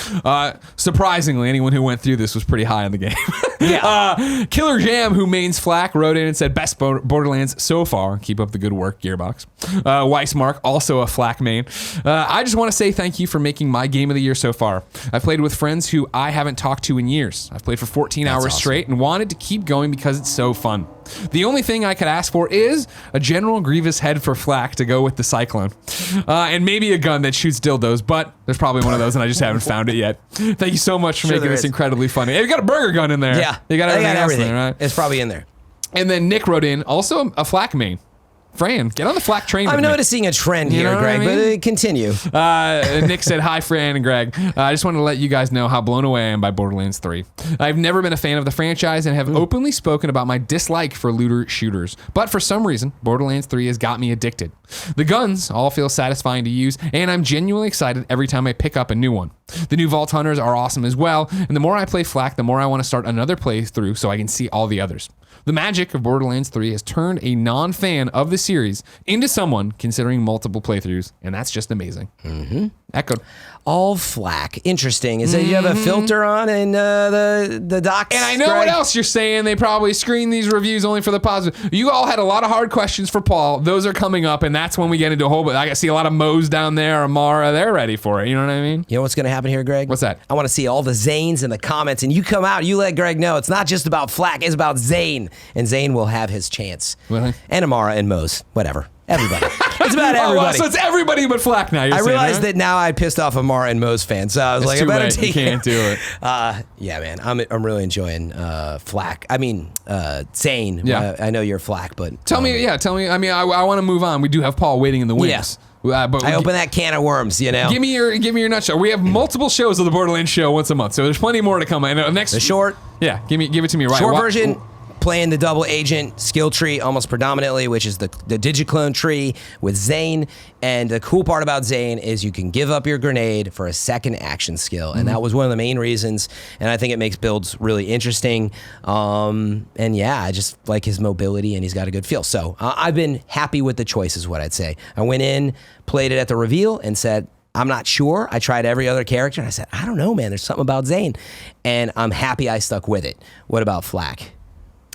Surprisingly, anyone who went through this was pretty high on the game. Killer Jam, who mains Flack, wrote in and said, best Borderlands so far. Keep up the good work, Gearbox. Weissmark, also a Flack main. I just want to say thank you for making my game of the year so far. I've played with friends who I haven't talked to in years. I've played for 14 hours straight and wanted to keep going because it's so fun. The only thing I could ask for is a General Grievous head for Flack to go with the Cyclone. And maybe a gun that shoots dildos, but there's probably one of those and I just haven't found it yet. Thank you so much for making this incredibly funny. Hey, you got a burger gun in there. Yeah. You got everything in there, right? It's probably in there. And then Nick wrote in, also a Flack main. Fran, get on the Flack train. I'm noticing a trend here, Greg, but continue. Nick said, hi, Fran and Greg. I just wanted to let you guys know how blown away I am by Borderlands 3. I've never been a fan of the franchise and have openly spoken about my dislike for looter shooters. But for some reason, Borderlands 3 has got me addicted. The guns all feel satisfying to use, and I'm genuinely excited every time I pick up a new one. The new Vault Hunters are awesome as well, and the more I play Flack, the more I want to start another playthrough so I can see all the others. The magic of Borderlands 3 has turned a non-fan of the series into someone considering multiple playthroughs, and that's just amazing. Echoed. All flack. Interesting. Is that you have a filter on in the docs? And I know what else you're saying. They probably screen these reviews only for the positive. You all had a lot of hard questions for Paul. Those are coming up, and that's when we get into a whole. But I see a lot of Moes down there, Amara. They're ready for it. You know what I mean? You know what's going to happen here, Greg? What's that? I want to see all the Zanes in the comments, and you come out, you let Greg know it's not just about flack, it's about Zane, and Zane will have his chance. Really? And Amara and Mose, whatever. Everybody. It's about everybody. Oh, well, so it's everybody but Flack now. I realized that now I pissed off Amara and Mose fans, so I was like, I better take it. You can't do it. Yeah, man, I'm really enjoying Flack. I mean, Zane. Yeah. I know you're Flack, but tell me. I mean, I want to move on. We do have Paul waiting in the wings. Yeah. But I open that can of worms, you know. Give me your nutshell. We have multiple shows of the Borderlands show once a month, so there's plenty more to come. And next, the short. Yeah, give it to me right. Short version. Playing the double agent skill tree almost predominantly, which is the digiclone tree with Zane. And the cool part about Zane is you can give up your grenade for a second action skill. And that was one of the main reasons. And I think it makes builds really interesting. And yeah, I just like his mobility and he's got a good feel. So I've been happy with the choice is what I'd say. I went in, played it at the reveal and said, I'm not sure. I tried every other character and I said, I don't know, man. There's something about Zane. And I'm happy I stuck with it. What about Flack?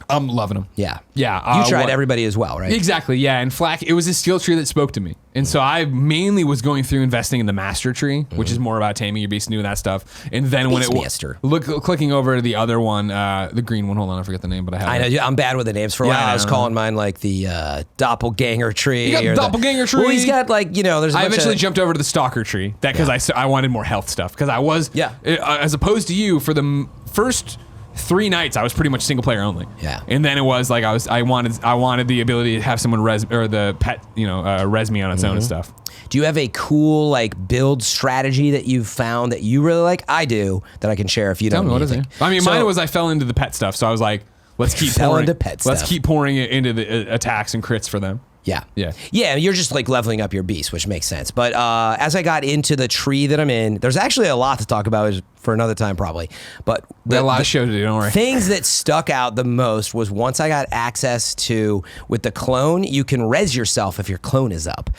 I'm loving him. Yeah. Yeah. You tried everybody as well, right? Exactly. Yeah. And Flack, it was a skill tree that spoke to me. And so I mainly was going through investing in the master tree, which is more about taming your beast and doing that stuff. And then when clicking over to the other one, the green one, hold on, I forget the name, but I have I know, I'm bad with the names for a while. I was calling mine like the doppelganger tree. You got the doppelganger tree. Well, he's got like, you know, there's a I bunch eventually of, jumped over to the stalker tree because I wanted more health stuff. Because I was, as opposed to you, for the first 3 nights I was pretty much single player only. Yeah. And then it was like I wanted the ability to have someone res the pet, res me on its own and stuff. Do you have a cool like build strategy that you've found that you really like? I do, that I can share if you don't. Tell me, what is it? I mean, mine was I fell into the pet stuff, so I was like, let's keep pouring it into the attacks and crits for them. Yeah. Yeah. Yeah, you're just like leveling up your beast, which makes sense. But as I got into the tree that I'm in, there's actually a lot to talk about for another time probably. But we got a lot of show to do, don't worry. Things that stuck out the most was once I got access to, with the clone, you can res yourself if your clone is up.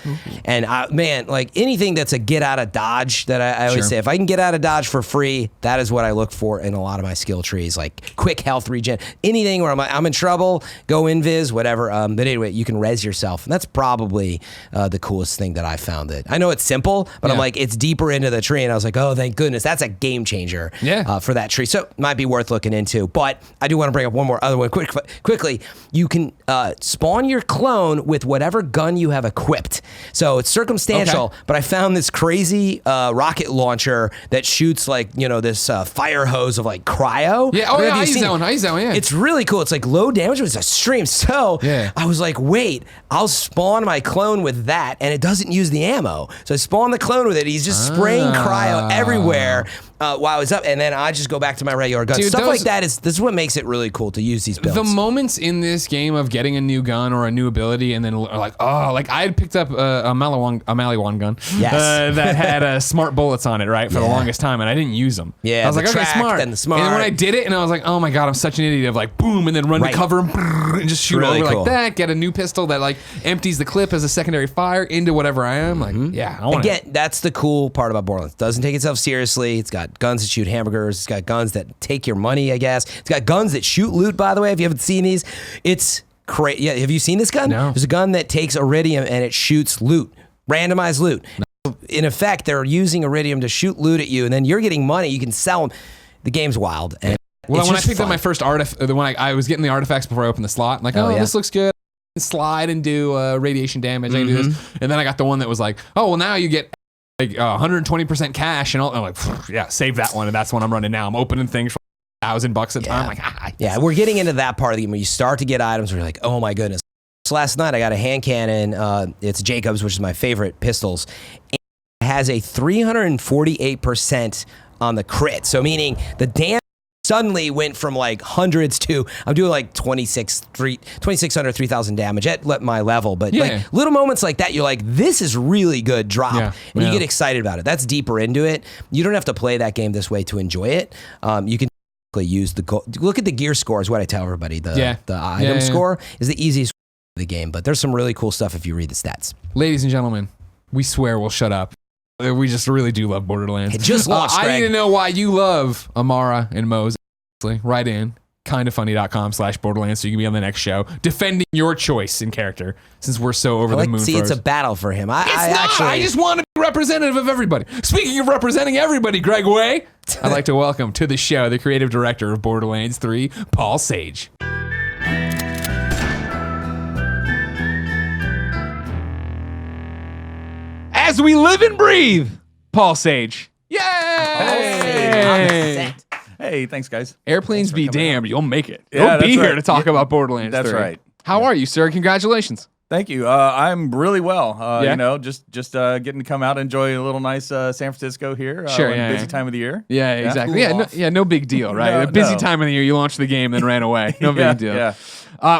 And man, like anything that's a get out of dodge that I always say, if I can get out of dodge for free, that is what I look for in a lot of my skill trees, like quick health regen, anything where I'm in trouble, go invis, whatever. But anyway, you can res yourself. And that's probably the coolest thing that I found. It. I know it's simple, but I'm like, it's deeper into the tree. And I was like, oh, thank goodness. That's a game changer for that tree. So it might be worth looking into. But I do want to bring up one more other one quickly. You can spawn your clone with whatever gun you have equipped. So it's circumstantial, but I found this crazy rocket launcher that shoots like, this fire hose of like cryo. Yeah, I use that one, yeah. It's really cool. It's like low damage, but it's a stream. So I was like, wait, I'll spawn my clone with that, and it doesn't use the ammo. So I spawn the clone with it. He's just spraying cryo everywhere while I was up, and then I just go back to my regular gun. Stuff like that this is what makes it really cool to use these builds. The moments in this game of getting a new gun or a new ability, and then like I had picked up a Maliwan gun that had smart bullets on it, right, for the longest time, and I didn't use them. Yeah, I was like, okay, smart. And then when I did it, and I was like, oh my god, I'm such an idiot of like boom, and then run to cover and just shoot over like that. Get a new pistol that like empties the clip as a secondary fire into whatever I am. Like, I want Again, that's the cool part about Borderlands. It doesn't take itself seriously. It's got guns that shoot hamburgers. It's got guns that take your money, I guess. It's got guns that shoot loot, by the way, if you haven't seen these. It's crazy. Yeah, have you seen this gun? No. There's a gun that takes iridium and it shoots loot, randomized loot. No. In effect, they're using iridium to shoot loot at you, and then you're getting money. You can sell them. The game's wild. And when I picked up my first artifact, when I was getting the artifacts before I opened the slot, I'm like, this looks good. Slide and do radiation damage. I can do this. And then I got the one that was like, oh, well, now you get like 120% cash. And I'm like, save that one. And that's one I'm running now. I'm opening things for $1,000 a time. Like, we're getting into that part of the game where you start to get items where you're like, oh my goodness. So last night I got a hand cannon. It's Jacobs, which is my favorite pistols. It has a 348% on the crit. So meaning the damage suddenly went from like hundreds to, I'm doing like 2,600, 3,000 damage at my level. But like little moments like that, you're like, this is really good drop. And you get excited about it. That's deeper into it. You don't have to play that game this way to enjoy it. You can use look at the gear score is what I tell everybody. The item score is the easiest the game, but there's some really cool stuff if you read the stats. Ladies and gentlemen, we swear we'll shut up. We just really do love Borderlands. It just launched, I Greg. need to know why you love Amara and Mose. Write in kindafunny.com/Borderlands so you can be on the next show defending your choice in character, since we're so over the moon. See, for it's us. a battle for him. I just want to be representative of everybody. Speaking of representing everybody, Greg Way, I'd like to welcome to the show the creative director of Borderlands 3, Paul Sage. As we live and breathe, Paul Sage. Yay! Hey, thanks, guys. Airplanes be damned, you'll make it. Yeah, You'll be that's here right. to talk about Borderlands 3. That's right. How are you, sir? Congratulations. Thank you. I'm really well. Yeah? You know, just getting to come out and enjoy a little nice San Francisco here. Sure, when yeah, busy yeah. time of the year. Yeah, exactly. Cool Yeah, off. no big deal, right? No, A busy no. time of the year, you launched the game, then ran away. No big deal. Yeah.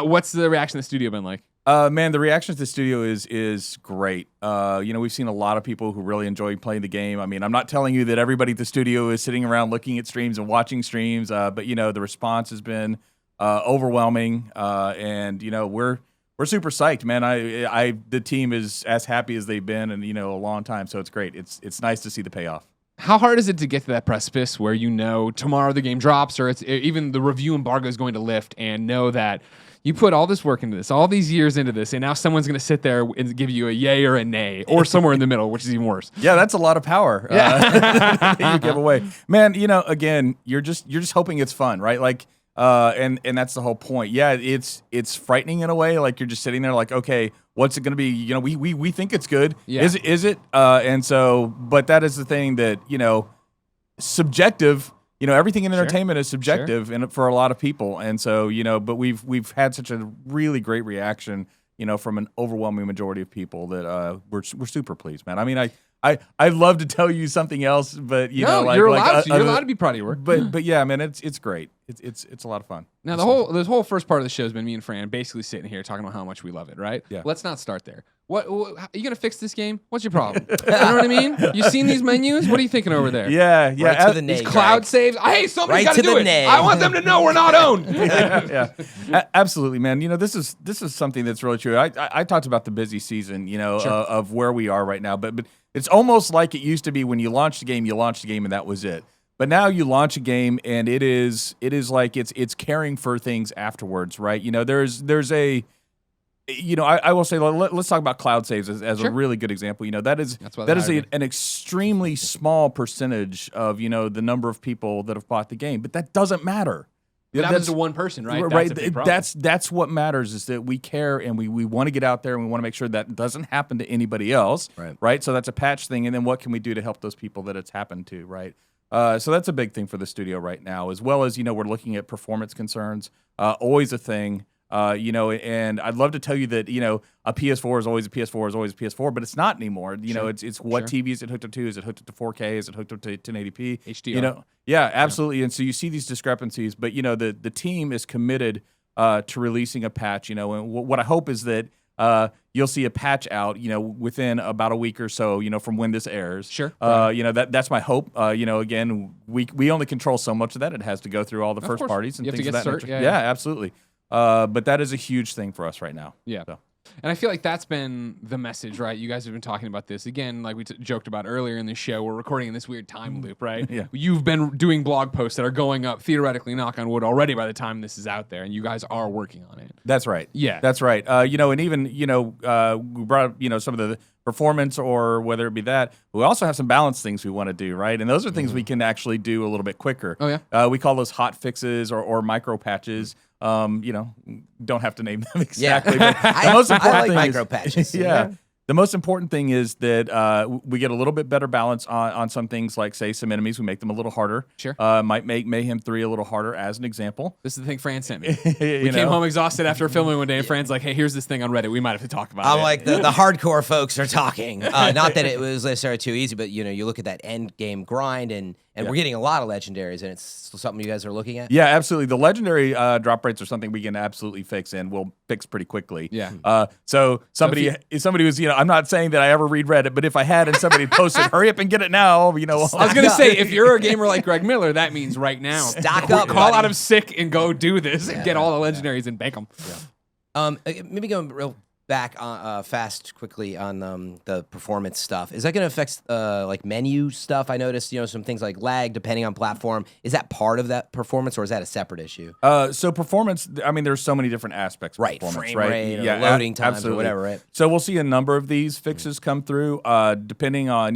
What's the reaction of the studio been like? Man, the reaction to the studio is great. You know, we've seen a lot of people who really enjoy playing the game. I mean, I'm not telling you that everybody at the studio is sitting around looking at streams and watching streams, but you know, the response has been overwhelming, and you know, we're super psyched, man. The team is as happy as they've been in, you know, a long time, so it's great. It's nice to see the payoff. How hard is it to get to that precipice where you know tomorrow the game drops, or it's even the review embargo is going to lift, and know that you put all this work into this, all these years into this, and now someone's going to sit there and give you a yay or a nay, or somewhere in the middle, which is even worse. Yeah, that's a lot of power. You give away, man. You know, again, you're just hoping it's fun, right? Like, and that's the whole point. Yeah, it's frightening in a way. Like you're just sitting there, like, okay, what's it going to be? You know, we think it's good. Yeah. Is it? And so, but that is the thing that, you know, subjective. You know, everything in entertainment is subjective, and for a lot of people, and so, you know, but we've had such a really great reaction, you know, from an overwhelming majority of people that we're super pleased, man. I mean, I'd love to tell you something else, but you know, like, you're allowed to be proud of your work. but yeah, man, it's great. It's a lot of fun. Now this whole first part of the show has been me and Fran basically sitting here talking about how much we love it, right? Yeah. Let's not start there. What are you gonna fix this game? What's your problem? You know what I mean? You seen these menus? What are you thinking over there? Yeah, Right to the These nay, cloud Greg. saves. Hey, somebody's Right got to to do the it. nay. I want them to know we're not owned. yeah. Absolutely, man. You know, this is something that's really true. I talked about the busy season, you know, of where we are right now, but it's almost like it used to be when you launched the game, and that was it. But now you launch a game, and it is like it's caring for things afterwards, right? You know, there's a, you know, I will say, let's talk about cloud saves as a really good example. You know, that is an extremely small percentage of, you know, the number of people that have bought the game, but that doesn't matter. It happens to one person, right? Right. That's a big problem. That's what matters, is that we care, and we want to get out there, and we want to make sure that doesn't happen to anybody else. Right. So that's a patch thing, and then what can we do to help those people that it's happened to? Right. So that's a big thing for the studio right now, as well as, you know, we're looking at performance concerns. Always a thing. You know, and I'd love to tell you that, you know, a PS4 is always a PS4 is always a PS4, but it's not anymore. You know, it's what TV is it hooked up to? Is it hooked up to 4K? Is it hooked up to 1080p? HDR. You know, yeah, absolutely. And so you see these discrepancies, but, you know, the team is committed to releasing a patch, you know, and what I hope is that you'll see a patch out, you know, within about a week or so, you know, from when this airs. Sure. You know, that's my hope. You know, again, we only control so much of that. It has to go through all the first course. parties and You have to things of get that cert, nature. yeah. Absolutely. But that is a huge thing for us right now. Yeah. So. And I feel like that's been the message, right? You guys have been talking about this. Again, like we joked about earlier in the show, we're recording in this weird time loop, right? Yeah. You've been doing blog posts that are going up, theoretically, knock on wood, already by the time this is out there, and you guys are working on it. That's right. Yeah. That's right. You know, and even, you know, we brought up, you know, some of the performance, or whether it be that, we also have some balance things we want to do, right? And those are things we can actually do a little bit quicker. Oh, yeah? We call those hot fixes or micro patches. You know, don't have to name them exactly. Yeah. But the most important I like thing micro is, patches. Yeah. The most important thing is that we get a little bit better balance on some things, like, say, some enemies. We make them a little harder. Sure. Might make Mayhem 3 a little harder, as an example. This is the thing Fran sent me. You We came know? home exhausted after filming one day, and Fran's like, hey, here's this thing on Reddit. We might have to talk about it. I'm like, the hardcore folks are talking. Not that it was necessarily too easy, but, you know, you look at that end game grind, and we're getting a lot of legendaries, and it's something you guys are looking at. Yeah, absolutely. The legendary drop rates are something we can absolutely fix, and we'll fix pretty quickly. Yeah. So somebody was, you know, I'm not saying that I ever read Reddit, but if I had and somebody posted, hurry up and get it now, you know. I was going to say, if you're a gamer like Greg Miller, that means right now. Stock up, Call buddy. out of sick and go do this and get all the legendaries and bank them. Maybe going real back fast quickly on the performance stuff. Is that going to affect like menu stuff? I noticed, some things like lag depending on platform. Is that part of that performance, or is that a separate issue? So performance, I mean, there's so many different aspects of performance, frame right? rate, or loading times, absolutely. or whatever, right? So we'll see a number of these fixes come through, depending on,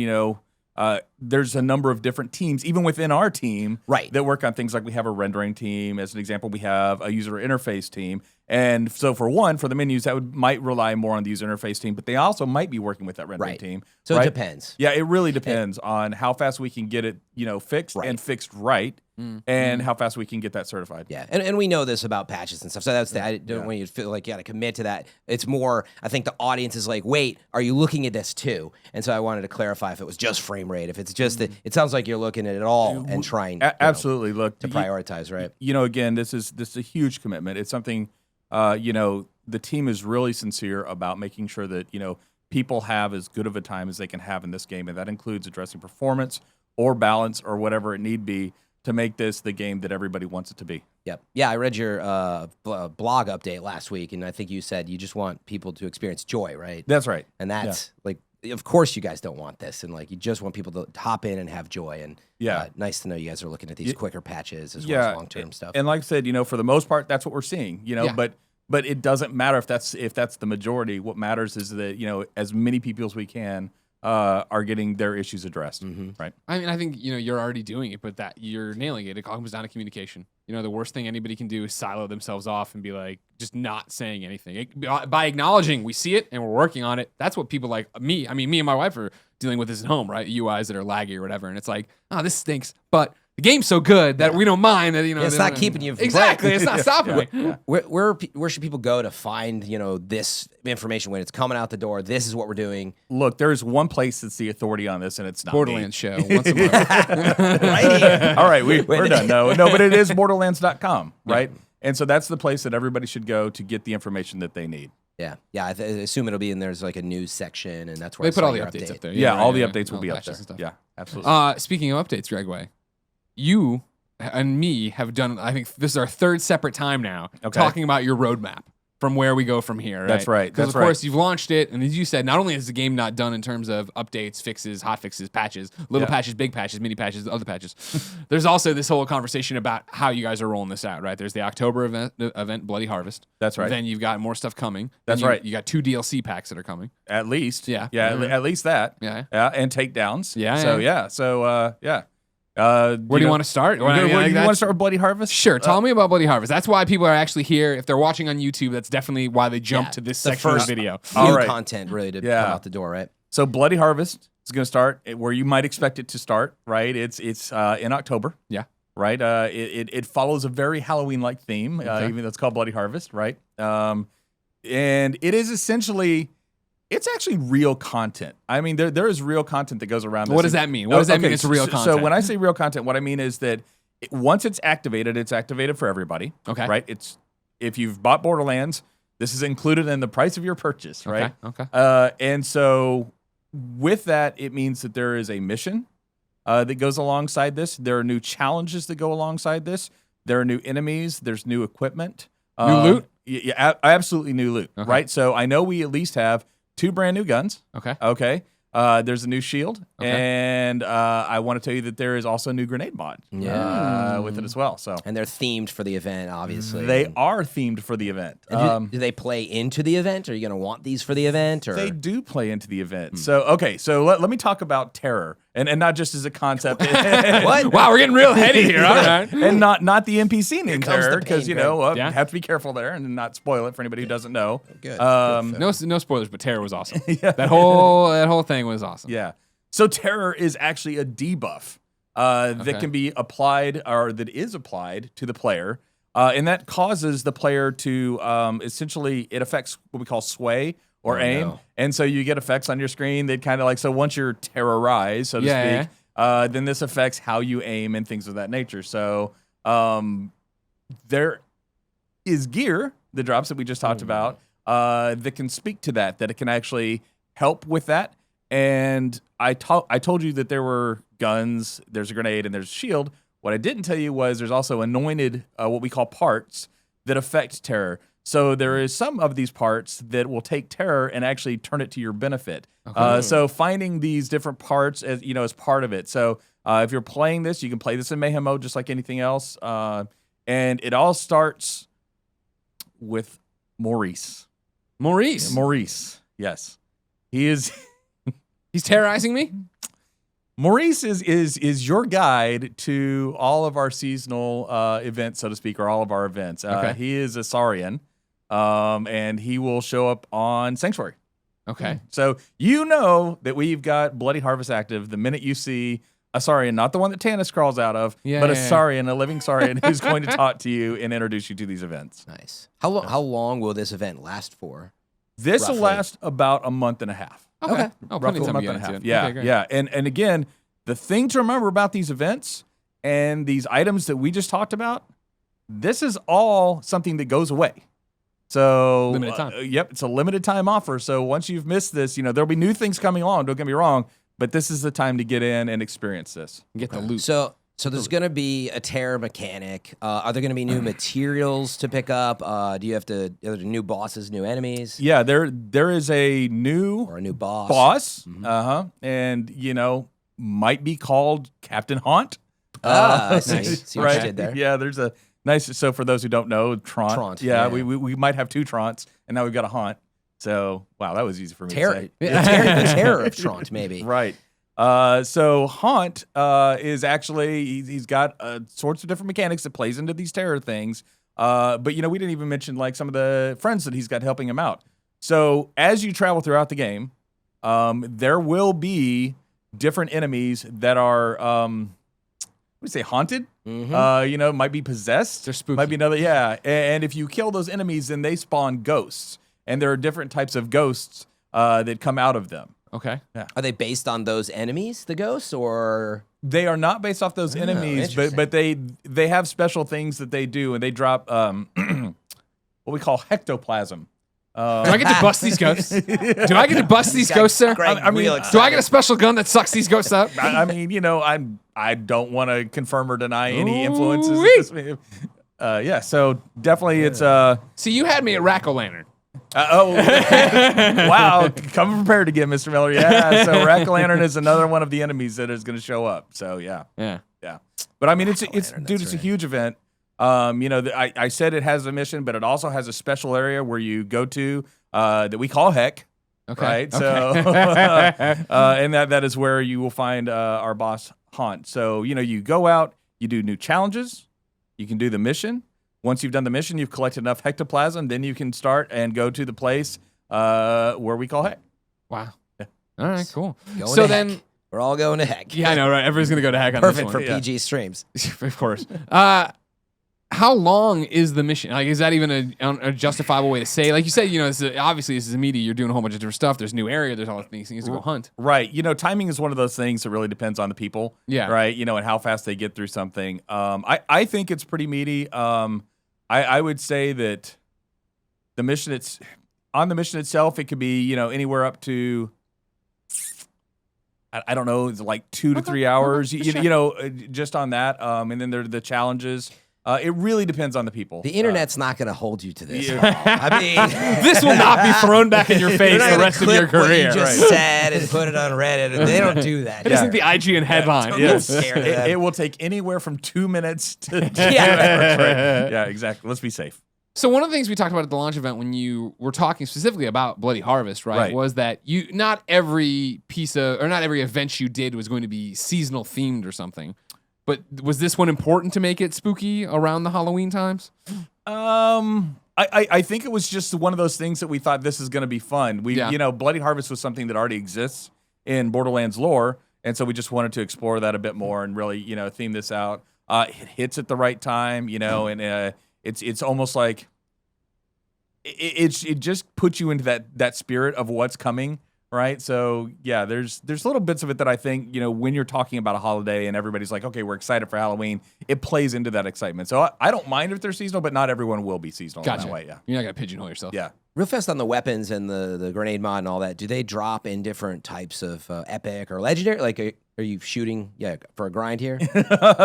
there's a number of different teams, even within our team, right, that work on things like we have a rendering team. As an example, we have a user interface team. And so for the menus, that might rely more on the user interface team, but they also might be working with that rendering team. So right? It depends. Yeah, it really depends on how fast we can get it, fixed and fixed right, and how fast we can get that certified. Yeah, and we know this about patches and stuff. So that's I don't want you to feel like you got to commit to that. It's more, I think the audience is like, wait, are you looking at this too? And so I wanted to clarify if it was just frame rate. If it's just that, it sounds like you're looking at it all and trying absolutely look to prioritize, right? Again, this is a huge commitment. It's something. The team is really sincere about making sure that, people have as good of a time as they can have in this game. And that includes addressing performance or balance or whatever it need be to make this the game that everybody wants it to be. Yep. Yeah, I read your blog update last week, and I think you said you just want people to experience joy, right? That's right. And that's like, of course you guys don't want this, and like you just want people to hop in and have joy. And nice to know you guys are looking at these quicker patches as well as long-term stuff. And like I said, for the most part, that's what we're seeing. But it doesn't matter if that's the majority. What matters is that as many people as we can are getting their issues addressed. Right. I mean, I think you're already doing it, but that you're nailing it. It comes down to communication. The worst thing anybody can do is silo themselves off and be like just not saying anything. By acknowledging we see it and we're working on it. That's what people like me. I mean, me and my wife are dealing with this at home, right? UIs that are laggy or whatever, and it's like, oh, this stinks, but the game's so good that we don't mind that it's not keeping you from exactly. It's not stopping me. Yeah. Where should people go to find this information when it's coming out the door? This is what we're doing. Look, there is one place that's the authority on this, and it's not Borderlands Show once a month. Right here. All right, we're done. No, but it is Borderlands.com, right? Yeah. And so that's the place that everybody should go to get the information that they need. Yeah. I assume it'll be in there's like a news section, and that's where they put all the updates up there. Yeah, all the updates will be up there. Yeah, absolutely. Speaking of updates, Gregway, you and me have done, I think this is our third separate time now, talking about your roadmap from where we go from here. Right? That's right. Because, of course, you've launched it, and as you said, not only is the game not done in terms of updates, fixes, hot fixes, patches, little patches, big patches, mini patches, other patches. There's also this whole conversation about how you guys are rolling this out, right? There's the October event Bloody Harvest. That's right. Then you've got more stuff coming. That's right. You got 2 DLC packs that are coming. At least. Yeah. Yeah, at least that. Yeah. And takedowns. Yeah. So, where do you want to start? You want to start with Bloody Harvest? Sure. Tell me about Bloody Harvest. That's why people are actually here. If they're watching on YouTube, that's definitely why they jumped to this section of the video. New content really to come out the door, right? So Bloody Harvest is going to start where you might expect it to start, right? It's in October. Yeah. Right. It follows a very Halloween-like theme, even though it's called Bloody Harvest, right? And it is essentially. It's actually real content. I mean, there is real content that goes around. What does that mean? What does that mean? It's real content. So when I say real content, what I mean is that once it's activated for everybody. Okay. Right. If you've bought Borderlands, this is included in the price of your purchase. Right. Okay. And so with that, it means that there is a mission that goes alongside this. There are new challenges that go alongside this. There are new enemies. There's new equipment. New loot. Yeah, absolutely new loot. Okay. Right. So I know we at least have 2 brand new guns. Okay. There's a new shield, and I want to tell you that there is also a new grenade mod with it as well. So, and they're themed for the event, obviously. They are themed for the event. Do they play into the event? Are you going to want these for the event? Or? They do play into the event. So, so let me talk about terror, and not just as a concept. What? Wow, we're getting real heady here. All right. And not the NPC named terror, because have to be careful there and not spoil it for anybody who doesn't know. Good. No spoilers, but terror was awesome. That whole thing was awesome. Yeah. So terror is actually a debuff that can be applied, or that is applied to the player, and that causes the player to essentially, it affects what we call sway or aim, and so you get effects on your screen that kind of like, so once you're terrorized, so to speak, then this affects how you aim and things of that nature. So there is gear that drops that we just talked about that can speak to that it can actually help with that. And I told you that there were guns, there's a grenade, and there's a shield. What I didn't tell you was there's also anointed, what we call parts, that affect terror. So there is some of these parts that will take terror and actually turn it to your benefit. So finding these different parts as part of it. So if you're playing this, you can play this in Mayhem mode just like anything else. And it all starts with Maurice. Maurice, yes. He is... He's terrorizing me? Maurice is your guide to all of our seasonal events, so to speak, or all of our events. He is a Saurian, and he will show up on Sanctuary. Okay. So you know that we've got Bloody Harvest active the minute you see a Saurian, not the one that Tannis crawls out of, but a Saurian, a living Saurian who's going to talk to you and introduce you to these events. Nice. How long will this event last for? This will last about a month and a half. Okay. Oh, plenty Roughly of a time month to and a get half. into it. Yeah, Okay, great. yeah. And again, the thing to remember about these events and these items that we just talked about, this is all something that goes away. So Limited time. Yep, it's a limited time offer. So once you've missed this, there'll be new things coming along. Don't get me wrong, but this is the time to get in and experience this. Get the loot. So there's going to be a terror mechanic. Are there going to be new materials to pick up? Are there new bosses, new enemies? Yeah, there is a new boss. And might be called Captain Haunt. I see what you did there. Yeah, there's a nice. So for those who don't know, Traunt. Yeah. We might have two Traunts, and now we've got a Haunt. So wow, that was easy for me to say. The terror of Traunt, maybe. Right. So Haunt is actually he's got sorts of different mechanics that plays into these terror things. But we didn't even mention like some of the friends that he's got helping him out. So as you travel throughout the game, there will be different enemies that are haunted. Might be possessed. They're spooky. Might be another And if you kill those enemies, then they spawn ghosts, and there are different types of ghosts that come out of them. Okay. Yeah. Are they based on those enemies, the ghosts, or they are not based off those enemies, but they have special things that they do, and they drop what we call hectoplasm. Do I get to bust these ghosts? Do I get to bust these ghosts, sir? I mean, do I get a special gun that sucks these ghosts up? I don't want to confirm or deny any influences. So definitely it's See, you had me at Rack-O-Lantern. Wow, come prepared again, Mr. Miller. Yeah, so Rack-O-Lantern is another one of the enemies that is going to show up. So yeah. But I mean, it's a huge event. I said it has a mission, but it also has a special area where you go to that we call Heck. Okay. Right. So, and that is where you will find our boss Haunt. So you go out, you do new challenges, you can do the mission. Once you've done the mission, you've collected enough hectoplasm, then you can start and go to the place where we call Heck. Wow. Yeah. All right, cool. We're all going to Heck. Yeah, I know, right? Everybody's going to go to Heck on Perfect this one. for PG streams. Of course. How long is the mission? Like, is that even a justifiable way to say? Like you said, obviously this is a media. You're doing a whole bunch of different stuff. There's new area. There's all these things to go hunt. Right. Timing is one of those things that really depends on the people. Yeah. Right. And how fast they get through something. I think it's pretty meaty. I would say that the mission itself, it could be anywhere up to I don't know, it's like 2 to 3 hours. Just on that. And then there are the challenges. It really depends on the people. The internet's not going to hold you to this. I mean, this will not be thrown back in your face the rest of your career. What you just said and put it on Reddit. They don't do that. It isn't the IGN headline. Yes. It will take anywhere from 2 minutes to 2 hours. Right? Yeah, exactly. Let's be safe. So one of the things we talked about at the launch event when you were talking specifically about Bloody Harvest, right, was that not every event you did was going to be seasonal themed or something. But was this one important to make it spooky around the Halloween times? I think it was just one of those things that we thought this is going to be fun. Bloody Harvest was something that already exists in Borderlands lore, and so we just wanted to explore that a bit more and really, theme this out. It hits at the right time, and it's almost like it just puts you into that spirit of what's coming. Right. So, yeah, there's little bits of it that I think, when you're talking about a holiday and everybody's like, OK, we're excited for Halloween, it plays into that excitement. So I don't mind if they're seasonal, but not everyone will be seasonal in that way. Yeah. You're not going to pigeonhole yourself. Yeah. Real fast on the weapons and the grenade mod and all that. Do they drop in different types of epic or legendary? Like, Are you shooting? Yeah, for a grind here.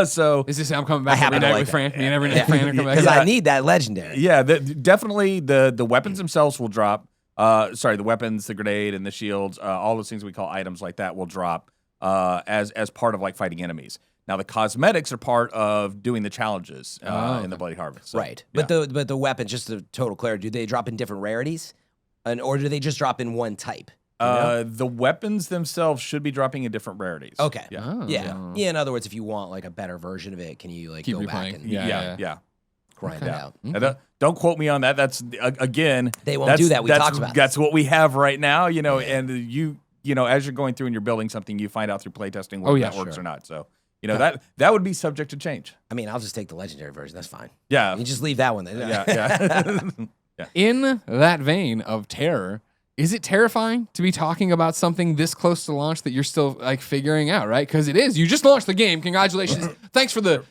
So Is this I'm coming back I happen every to night like with Fran? that. Me and every night Fran are coming back. Because I need that legendary. yeah, definitely the weapons themselves will drop. Sorry, the weapons, the grenade, and the shields, all those things we call items like that will drop as part of like fighting enemies. Now the cosmetics are part of doing the challenges in the Bloody Harvest. So, Right. yeah. But the weapons, just the total clarity, do they drop in different rarities? Or do they just drop in one type? You know? The weapons themselves should be dropping in different rarities. Okay. Yeah. Oh. Yeah. In other words, if you want like a better version of it, can you like Keep go back replaying. and Yeah. grind it out? And, don't quote me on that. That's again. They won't do that. We talked about That's what we have right now. And you as you're going through and you're building something, you find out through playtesting whether that works or not. So that would be subject to change. I mean, I'll just take the legendary version. That's fine. Yeah. You just leave that one. Then. Yeah. In that vein of terror, is it terrifying to be talking about something this close to launch that you're still like figuring out, right? Because it is. You just launched the game. Congratulations. Thanks for the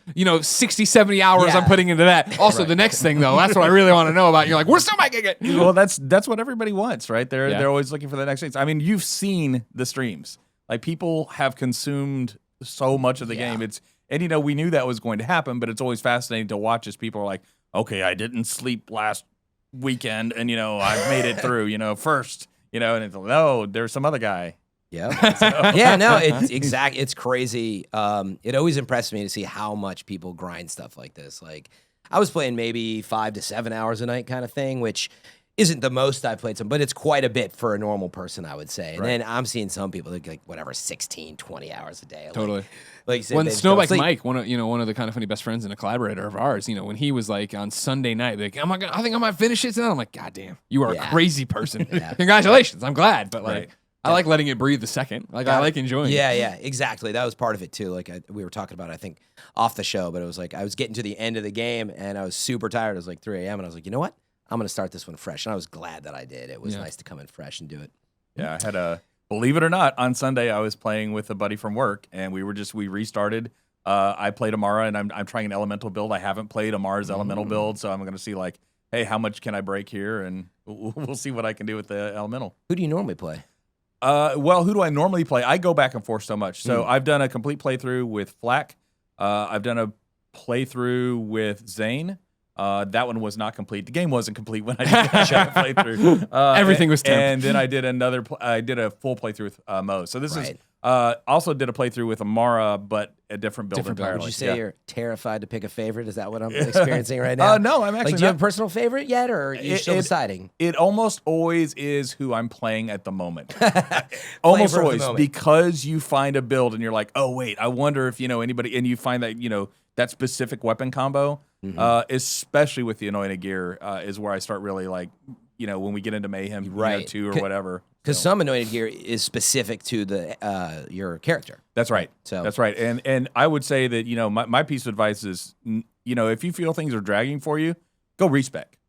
60, 70 hours Yeah. I'm putting into that. Also, the next thing though, that's what I really want to know about. You're like, we're still making it. Well, that's what everybody wants, right? Yeah. They're always looking for the next thing. I mean, you've seen the streams. Like people have consumed so much of the game. And we knew that was going to happen, but it's always fascinating to watch as people are like, okay, I didn't sleep last weekend, and I made it through. First. And it's like, no, there's some other guy. Yeah. Yeah, no, it's crazy. It always impressed me to see how much people grind stuff like this. Like I was playing maybe 5 to 7 hours a night kind of thing, which isn't the most I've played but it's quite a bit for a normal person, I would say. And then I'm seeing some people like whatever, 16, 20 hours a day. Totally. Like you said, When they just don't Snowbike sleep. Mike, one of the kind of funny best friends and a collaborator of ours, when he was like on Sunday night, like, I think I might finish it tonight. I'm like, God damn, you are a crazy person. Congratulations. I'm glad. But like, I like letting it breathe a second. Like I like enjoying it. Yeah, exactly. That was part of it too. Like we were talking about, I think, off the show, but it was like I was getting to the end of the game and I was super tired. It was like 3 a.m. and I was like, you know what? I'm going to start this one fresh. And I was glad that I did. It was nice to come in fresh and do it. Yeah, I had believe it or not, on Sunday I was playing with a buddy from work, and we restarted. I played Amara, and I'm trying an elemental build. I haven't played Amara's elemental build, so I'm going to see like, hey, how much can I break here, and we'll see what I can do with the elemental. Who do you normally play? Well, who do I normally play? I go back and forth so much. So I've done a complete playthrough with Flack. I've done a playthrough with Zane. That one was not complete. The game wasn't complete when I did the playthrough. Everything was temp. And then I did I did a full playthrough with Mo. So this is also did a playthrough with Amara, but a different build entirely. Would you say you're terrified to pick a favorite? Is that what I'm experiencing right now? No, I'm actually like, do you have a personal favorite yet, or are you still deciding? It almost always is who I'm playing at the moment. Almost always, because you find a build and you're like, oh wait, I wonder if anybody, and you find that that specific weapon combo. Especially with the anointed gear, is where I start really like, when we get into Mayhem 2 or whatever. Because some anointed gear is specific to the your character. That's right. That's right. And I would say that my piece of advice is if you feel things are dragging for you, go respec.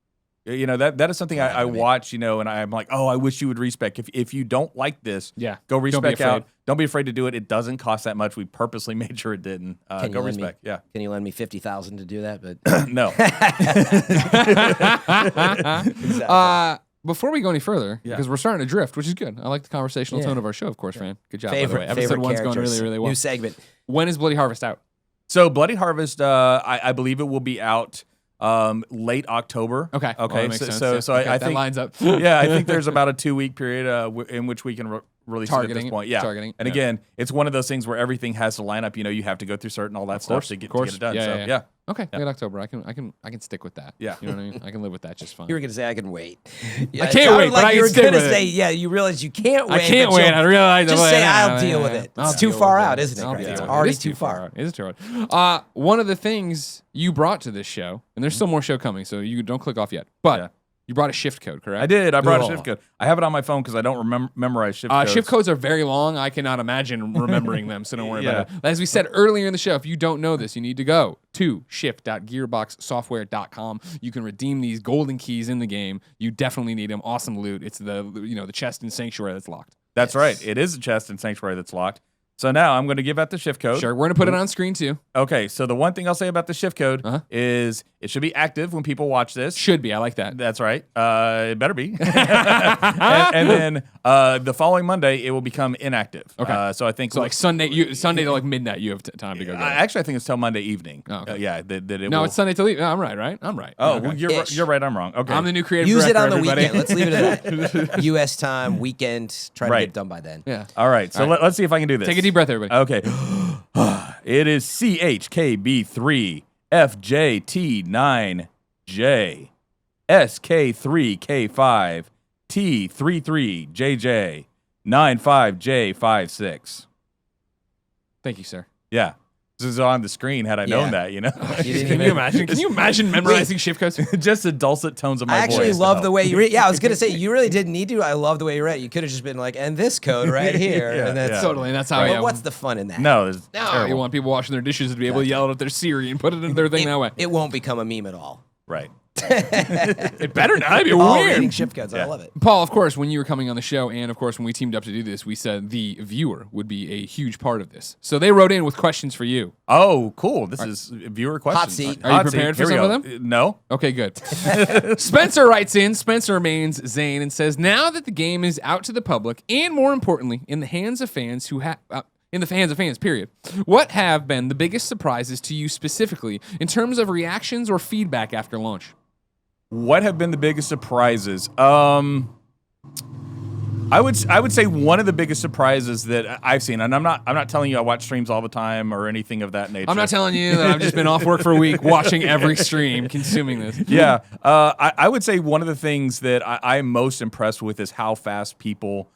That is something I watch, and I'm like, oh, I wish you would respec. If you don't like this, go respec out. Don't be afraid to do it. It doesn't cost that much. We purposely made sure it didn't. Go respec. Yeah. Can you lend me $50,000 to do that? But no. Exactly. Before we go any further, because we're starting to drift, which is good. I like the conversational tone of our show, of course, Fran. Good job, by the way. Episode 1's going really, really well. New segment. When is Bloody Harvest out? So Bloody Harvest, I believe it will be out late October. Okay. Well, that makes sense. So I think that lines up. Yeah, I think there's about a 2-week period in which we can release it at this point. Yeah. Targeting. And again, it's one of those things where everything has to line up. You have to go through certain all that stuff to get it done. Yeah. Okay, late October. I can stick with that. Yeah. You know what I mean? I can live with that just fine. You were gonna say I can wait. I can't wait, but I can stick with it. Yeah, you realize you can't wait. I can't wait. I realize. Just say I'll deal with it. It's too far out, isn't it? It's already too far. It is too far. One of the things you brought to this show, and there's still more show coming, so you don't click off yet. But you brought a shift code, correct? I did. I brought a shift code. I have it on my phone because I don't memorize shift codes. Shift codes are very long. I cannot imagine remembering them, so don't worry about it. As we said earlier in the show, if you don't know this, you need to go to shift.gearboxsoftware.com. You can redeem these golden keys in the game. You definitely need them. Awesome loot. It's the chest in Sanctuary that's locked. That's right. It is a chest in Sanctuary that's locked. So now I'm going to give out the shift code. Sure, we're gonna put it on screen too. Okay, so the one thing I'll say about the shift code is it should be active when people watch this. Should be. I like that. That's right. It better be. and then the following Monday, it will become inactive. Okay. So I think So like Sunday to like midnight, you have time to go. Actually, I think it's till Monday evening. Oh, okay. Yeah. That it No, will. it's Sunday to leave. I'm right? I'm right. Oh, Okay. well, you're right. I'm wrong. Okay. I'm the new creative Use it director, on the everybody. weekend. Let's leave it at that. U.S. time, weekend. Try to get it done by then. Yeah. All right. So let's see if I can do this. Take a deep breath, everybody. Okay. It is CHKB3 FJT9 J SK3K5 T33 JJ 95J56. Thank you, sir. Yeah. This is on the screen had I known that, You didn't Can you imagine? Can you imagine memorizing shift codes? Just the dulcet tones of my I voice. actually love the way you read. Yeah, I was gonna say you really didn't need to. I love the way you read. You could have just been like, and this code right here, and that's Totally, and that's how. But what's the fun in that? No, it's No, terrible. you want people washing their dishes to be able to yell at their Siri and put it in their thing that way. It won't become a meme at all. Right. It better not. It'd be Oh, weird. reading shift codes. I love it. Paul, of course, when you were coming on the show, and of course when we teamed up to do this, we said the viewer would be a huge part of this. So they wrote in with questions for you. Oh, cool. This is viewer questions. seat. Are you prepared for Here we some of go. them? No. Okay, good. Spencer writes in. Spencer remains Zane and says, "Now that the game is out to the public, and more importantly, in the hands of fans who have." In the hands of fans, period. What have been the biggest surprises to you specifically in terms of reactions or feedback after launch? What have been the biggest surprises? I would say one of the biggest surprises that I've seen, and I'm not telling you I watch streams all the time or anything of that nature. I'm not telling you that I've just been off work for a week watching every stream, consuming this. Yeah, I would say one of the things that I'm most impressed with is how fast people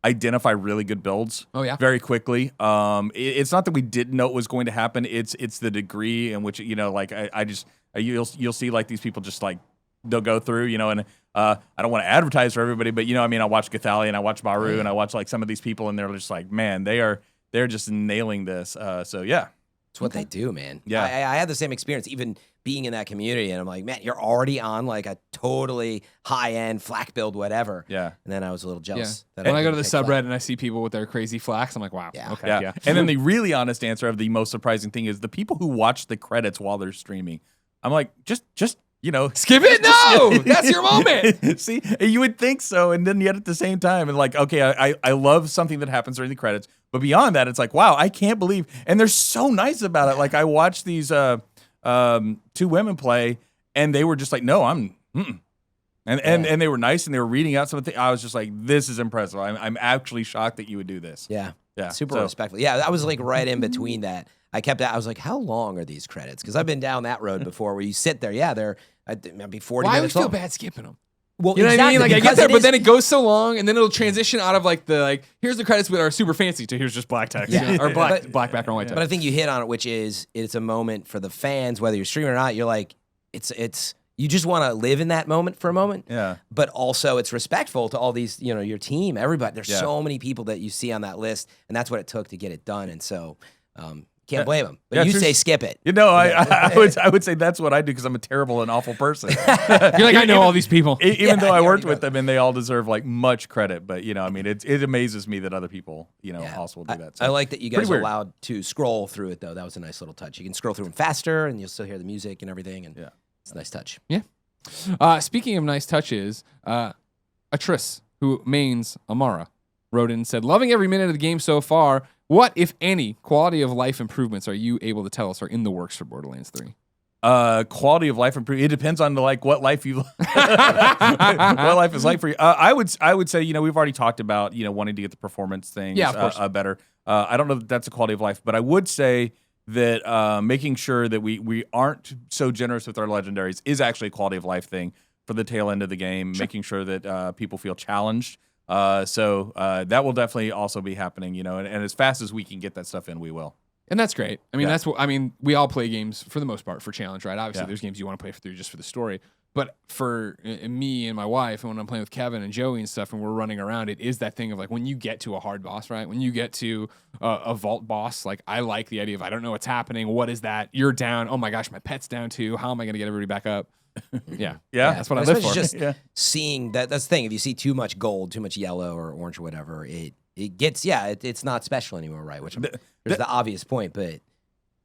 identify really good builds. Oh, yeah? Very quickly. It's not that we didn't know it was going to happen. It's the degree in which like you'll see like these people just like they'll go through and I don't want to advertise for everybody, but I watch Gathali and I watch Baru and I watch like some of these people and they're just like, man, they're just nailing this. So yeah. It's what they do, man. Yeah. I had the same experience, even being in that community, and I'm like, man, you're already on like a totally high-end flak build, whatever. Yeah. And then I was a little Yeah. jealous. That When I go to didn't the pick subreddit flak. and I see people with their crazy flax, I'm like, wow. Yeah. Okay. Yeah. Yeah. And then the really honest answer of the most surprising thing is the people who watch the credits while they're streaming. I'm like, just Skip it? No! That's your moment. See, you would think so, and then yet at the same time, and like, okay, I love something that happens during the credits, but beyond that, it's like, wow, I can't believe, and they're so nice about it. Like, I watched these two women play, and they were just like, no, and they were nice, and they were reading out something. I was just like, this is impressive. I'm actually shocked that you would do this. Yeah. Yeah. Super So- respectful. Yeah, I was like right in between that. I was like, how long are these credits? Because I've been down that road before where you sit there. Yeah, they're maybe 40 Why I would minutes feel long. bad skipping them? Well, You know what I mean? Like I get because there, it but is- then it goes so long, and then it'll transition out of like here's the credits with our super fancy to here's just black text, Yeah. or black But- background white text. But I think you hit on it, which is it's a moment for the fans, whether you're streaming or not. You're like, it's you just want to live in that moment for a moment. Yeah. But also it's respectful to all these, your team, everybody. There's Yeah. so many people that you see on that list, and that's what it took to get it done. And so can't blame them. But Yeah, you true. say skip it. I would say that's what I do because I'm a terrible and awful person. You're like, I know all these people. Even though I you worked already with know. them and they all deserve like much credit, but it amazes me that other people also will do that. So, I like that you guys pretty are weird. allowed to scroll through it, though. That was a nice little touch. You can scroll through them faster, and you'll still hear the music and everything. And it's a nice touch. Yeah. Speaking of nice touches, Atris, who mains Amara, wrote in and said, loving every minute of the game so far. What, if any, quality of life improvements are you able to tell us are in the works for Borderlands 3? Quality of life improvement. It depends on what life you what life is like for you. I would say we've already talked about wanting to get the performance things Yeah, of course. better. I don't know that that's a quality of life, but I would say that making sure that we aren't so generous with our legendaries is actually a quality of life thing for the tail end of the game. Sure. Making sure that people feel challenged. So that will definitely also be happening, and as fast as we can get that stuff in, we will. And that's great. I mean, Yeah. we all play games for the most part for challenge, right? Obviously, Yeah. there's games you want to play through just for the story. But for me and my wife, and when I'm playing with Kevin and Joey and stuff, and we're running around, it is that thing of like when you get to a hard boss, right? When you get to a vault boss, like I like the idea of I don't know what's happening. What is that? You're down. Oh my gosh, my pet's down too. How am I going to get everybody back up? Yeah. Yeah. That's what I live for. Just Yeah. seeing that's the thing. If you see too much gold, too much yellow or orange or whatever, it it gets it's not special anymore, right? Which there's the obvious point, but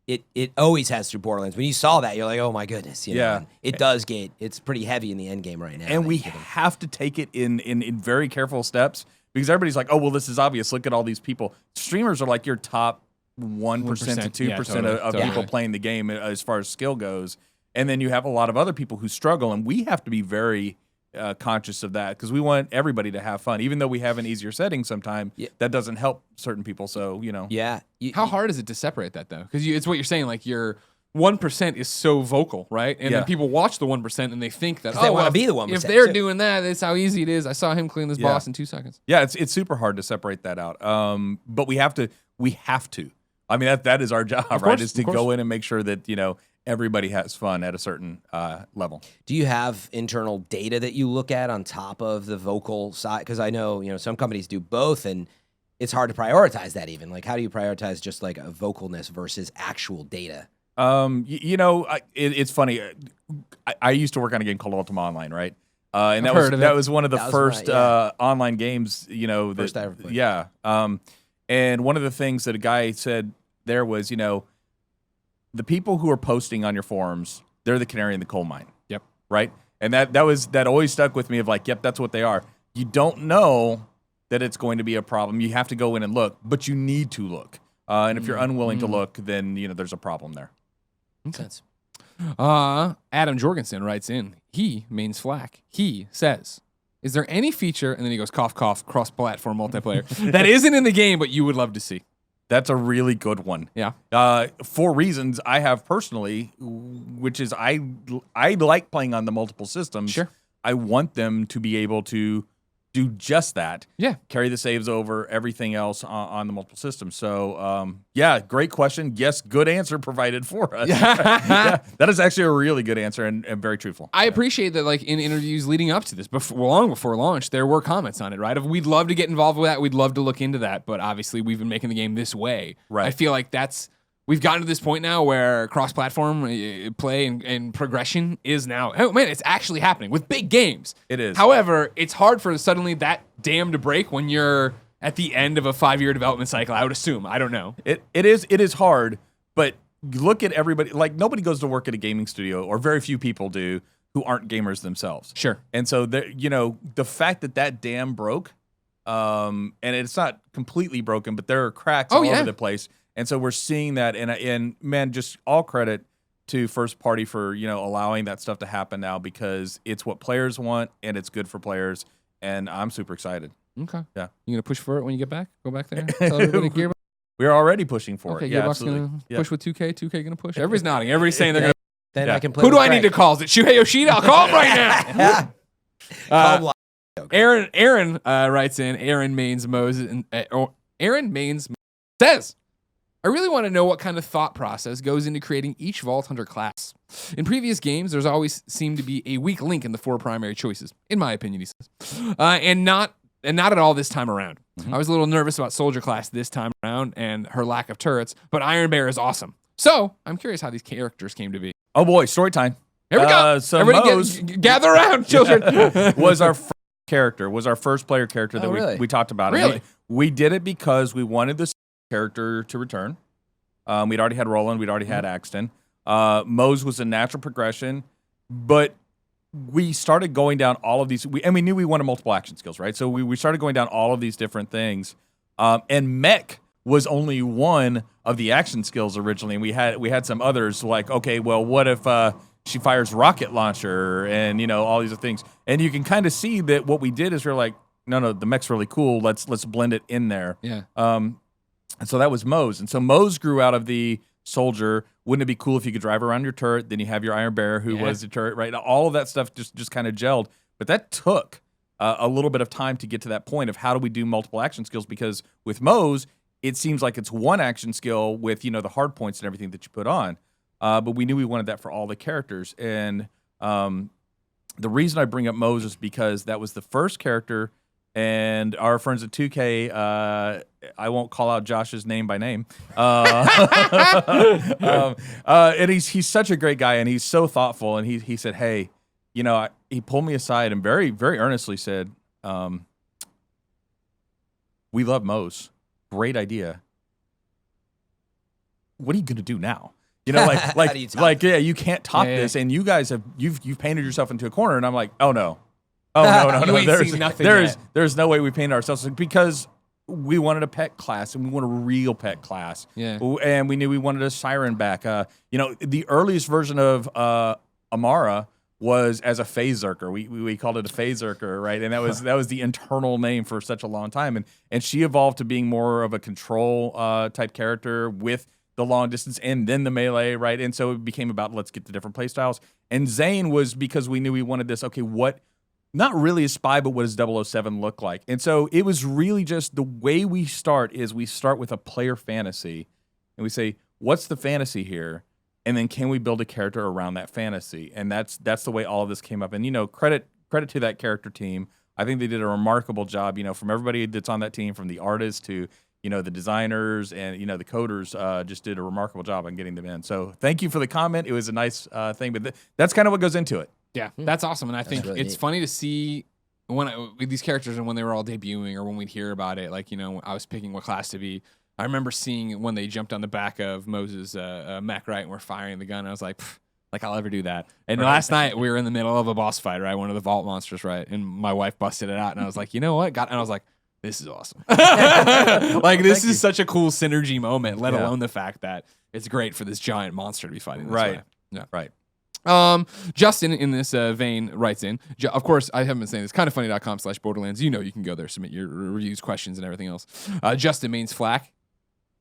it always has through Borderlands. When you saw that, you're like, oh my goodness, you know? And it's pretty heavy in the end game right now. And we have to take it in very careful steps because everybody's like, oh well, this is obvious. Look at all these people. Streamers are like your top 1% to 2% of people playing the game as far as skill goes. And then you have a lot of other people who struggle, and we have to be very conscious of that because we want everybody to have fun. Even though we have an easier setting sometimes, that doesn't help certain people. So, you know. Yeah. How hard is it to separate that, though? Because it's what you're saying, like your 1% is so vocal, right? And then people watch the 1% and they think that, they want to be the 1%. If they're doing that, that's how easy it is. I saw him clean this boss in 2 seconds. Yeah, it's super hard to separate that out. But we have to. I mean, that is our job, right? Is to go in and make sure that, you know, everybody has fun at a certain level. Do you have internal data that you look at on top of the vocal side? Because I know, you know, some companies do both, and it's hard to prioritize that even. Like, how do you prioritize just like a vocalness versus actual data? You know, it's funny. I used to work on a game called Ultima Online, right? And that was one of the first online games, you know. First I ever played. Yeah. And one of the things that a guy said there was, you know, the people who are posting on your forums, they're the canary in the coal mine. Yep. Right? And that always stuck with me of like, yep, that's what they are. You don't know that it's going to be a problem. You have to go in and look, but you need to look. And if you're unwilling to look, then, you know, there's a problem there. Makes sense. Adam Jorgensen writes in, he mains Flack. He says, is there any feature, and then he goes, cough, cough, cross-platform multiplayer, that isn't in the game but you would love to see? That's a really good one. Yeah. For reasons I have personally, which is I like playing on the multiple systems. Sure. I want them to be able to do just that. Yeah. Carry the saves over, everything else on the multiple systems. So, yeah, great question. Yes, good answer provided for us. Yeah, that is actually a really good answer and very truthful. I appreciate that, like, in interviews leading up to this, long before launch, there were comments on it, right? We'd love to get involved with that. We'd love to look into that. But obviously, we've been making the game this way. Right. I feel like we've gotten to this point now where cross-platform play and progression is now, oh man, it's actually happening with big games. It is. However, it's hard for suddenly that dam to break when you're at the end of a 5-year development cycle, I would assume. I don't know. It is hard, but look at everybody. Like, nobody goes to work at a gaming studio, or very few people do, who aren't gamers themselves. Sure. And so, you know, the fact that dam broke, and it's not completely broken, but there are cracks all over the place. And so we're seeing that, and man, just all credit to First Party for, you know, allowing that stuff to happen now, because it's what players want and it's good for players, and I'm super excited. Okay. Yeah. You gonna push for it when you get back? Go back there. Tell everybody Gearbox. We're already pushing for Okay, it. Yeah, Gearbox absolutely. gonna push with 2K. 2K gonna push. Everybody's nodding. Everybody's saying they're gonna. Then I can play. Who do with I need to Frank. call? Is it Shuhei Yoshida? I'll call him right now. Aaron writes in. Aaron Mains Moses. Aaron Mains says, I really want to know what kind of thought process goes into creating each Vault Hunter class. In previous games, there's always seemed to be a weak link in the 4 primary choices, in my opinion, he says, and not at all this time around. I was a little nervous about Soldier class this time around and her lack of turrets, but Iron Bear is awesome. So I'm curious how these characters came to be. Oh boy, story time. Here we go. So Everybody gather around, children. was our first player character that really? we talked about. Really? We did it because we wanted this character to return. We'd already had Roland. We'd already had Axton. Mose was a natural progression, but we started going down all of these. We knew we wanted multiple action skills, right? So we started going down all of these different things. And Mech was only one of the action skills originally. And we had some others like, okay, well, what if she fires rocket launcher and, you know, all these other things. And you can kind of see that what we did is we're like, no, the Mech's really cool. Let's blend it in there. Yeah. And so that was Mose. And so Mose grew out of the Soldier. Wouldn't it be cool if you could drive around your turret? Then you have your Iron Bear, who was the turret, right? All of that stuff just kind of gelled. But that took a little bit of time to get to that point of how do we do multiple action skills? Because with Mose, it seems like it's one action skill with, you know, the hard points and everything that you put on. But we knew we wanted that for all the characters. And the reason I bring up Mose is because that was the first character. And our friends at 2K, I won't call out Josh's name by name. And he's such a great guy, and he's so thoughtful. And he said, hey, you know, he pulled me aside and very, very earnestly said, what we love Moe's. Great idea. What are you going to do now? You know, yeah, you can't top this, and you guys you've painted yourself into a corner, and I'm like, oh no. You ain't seen nothing yet. There's no way we painted ourselves because we wanted a pet class, and we want a real pet class. Yeah. And we knew we wanted a siren back. The earliest version of Amara was as a phase zerker. We called it a phase zerker, right? And that was the internal name for such a long time. And she evolved to being more of a control type character with the long distance and then the melee, right? And so it became about let's get the different play styles. And Zane was because we knew we wanted this, okay, what not really a spy, but what does 007 look like? And so it was really just the way we start with a player fantasy and we say, what's the fantasy here? And then can we build a character around that fantasy? And that's the way all of this came up. And, credit to that character team. I think they did a remarkable job, from everybody that's on that team, from the artists to, the designers and, the coders just did a remarkable job on getting them in. So thank you for the comment. It was a nice thing, but that's kind of what goes into it. Yeah, that's awesome. And I think really it's funny to see with these characters and when they were all debuting or when we'd hear about it, like, I was picking what class to be. I remember seeing when they jumped on the back of Moses' mech, right, and we're firing the gun. I was like I'll ever do that. And last night we were in the middle of a boss fight, right, one of the vault monsters, right, and my wife busted it out, and I was like, you know what? And I was like, this is awesome. This is such a cool synergy moment, let alone the fact that it's great for this giant monster to be fighting this way. Yeah. Right. Justin in this vein writes in, of course, I haven't been saying this, kindoffunny.com/Borderlands. You can go there, submit your reviews, questions, and everything else. Justin mains Flack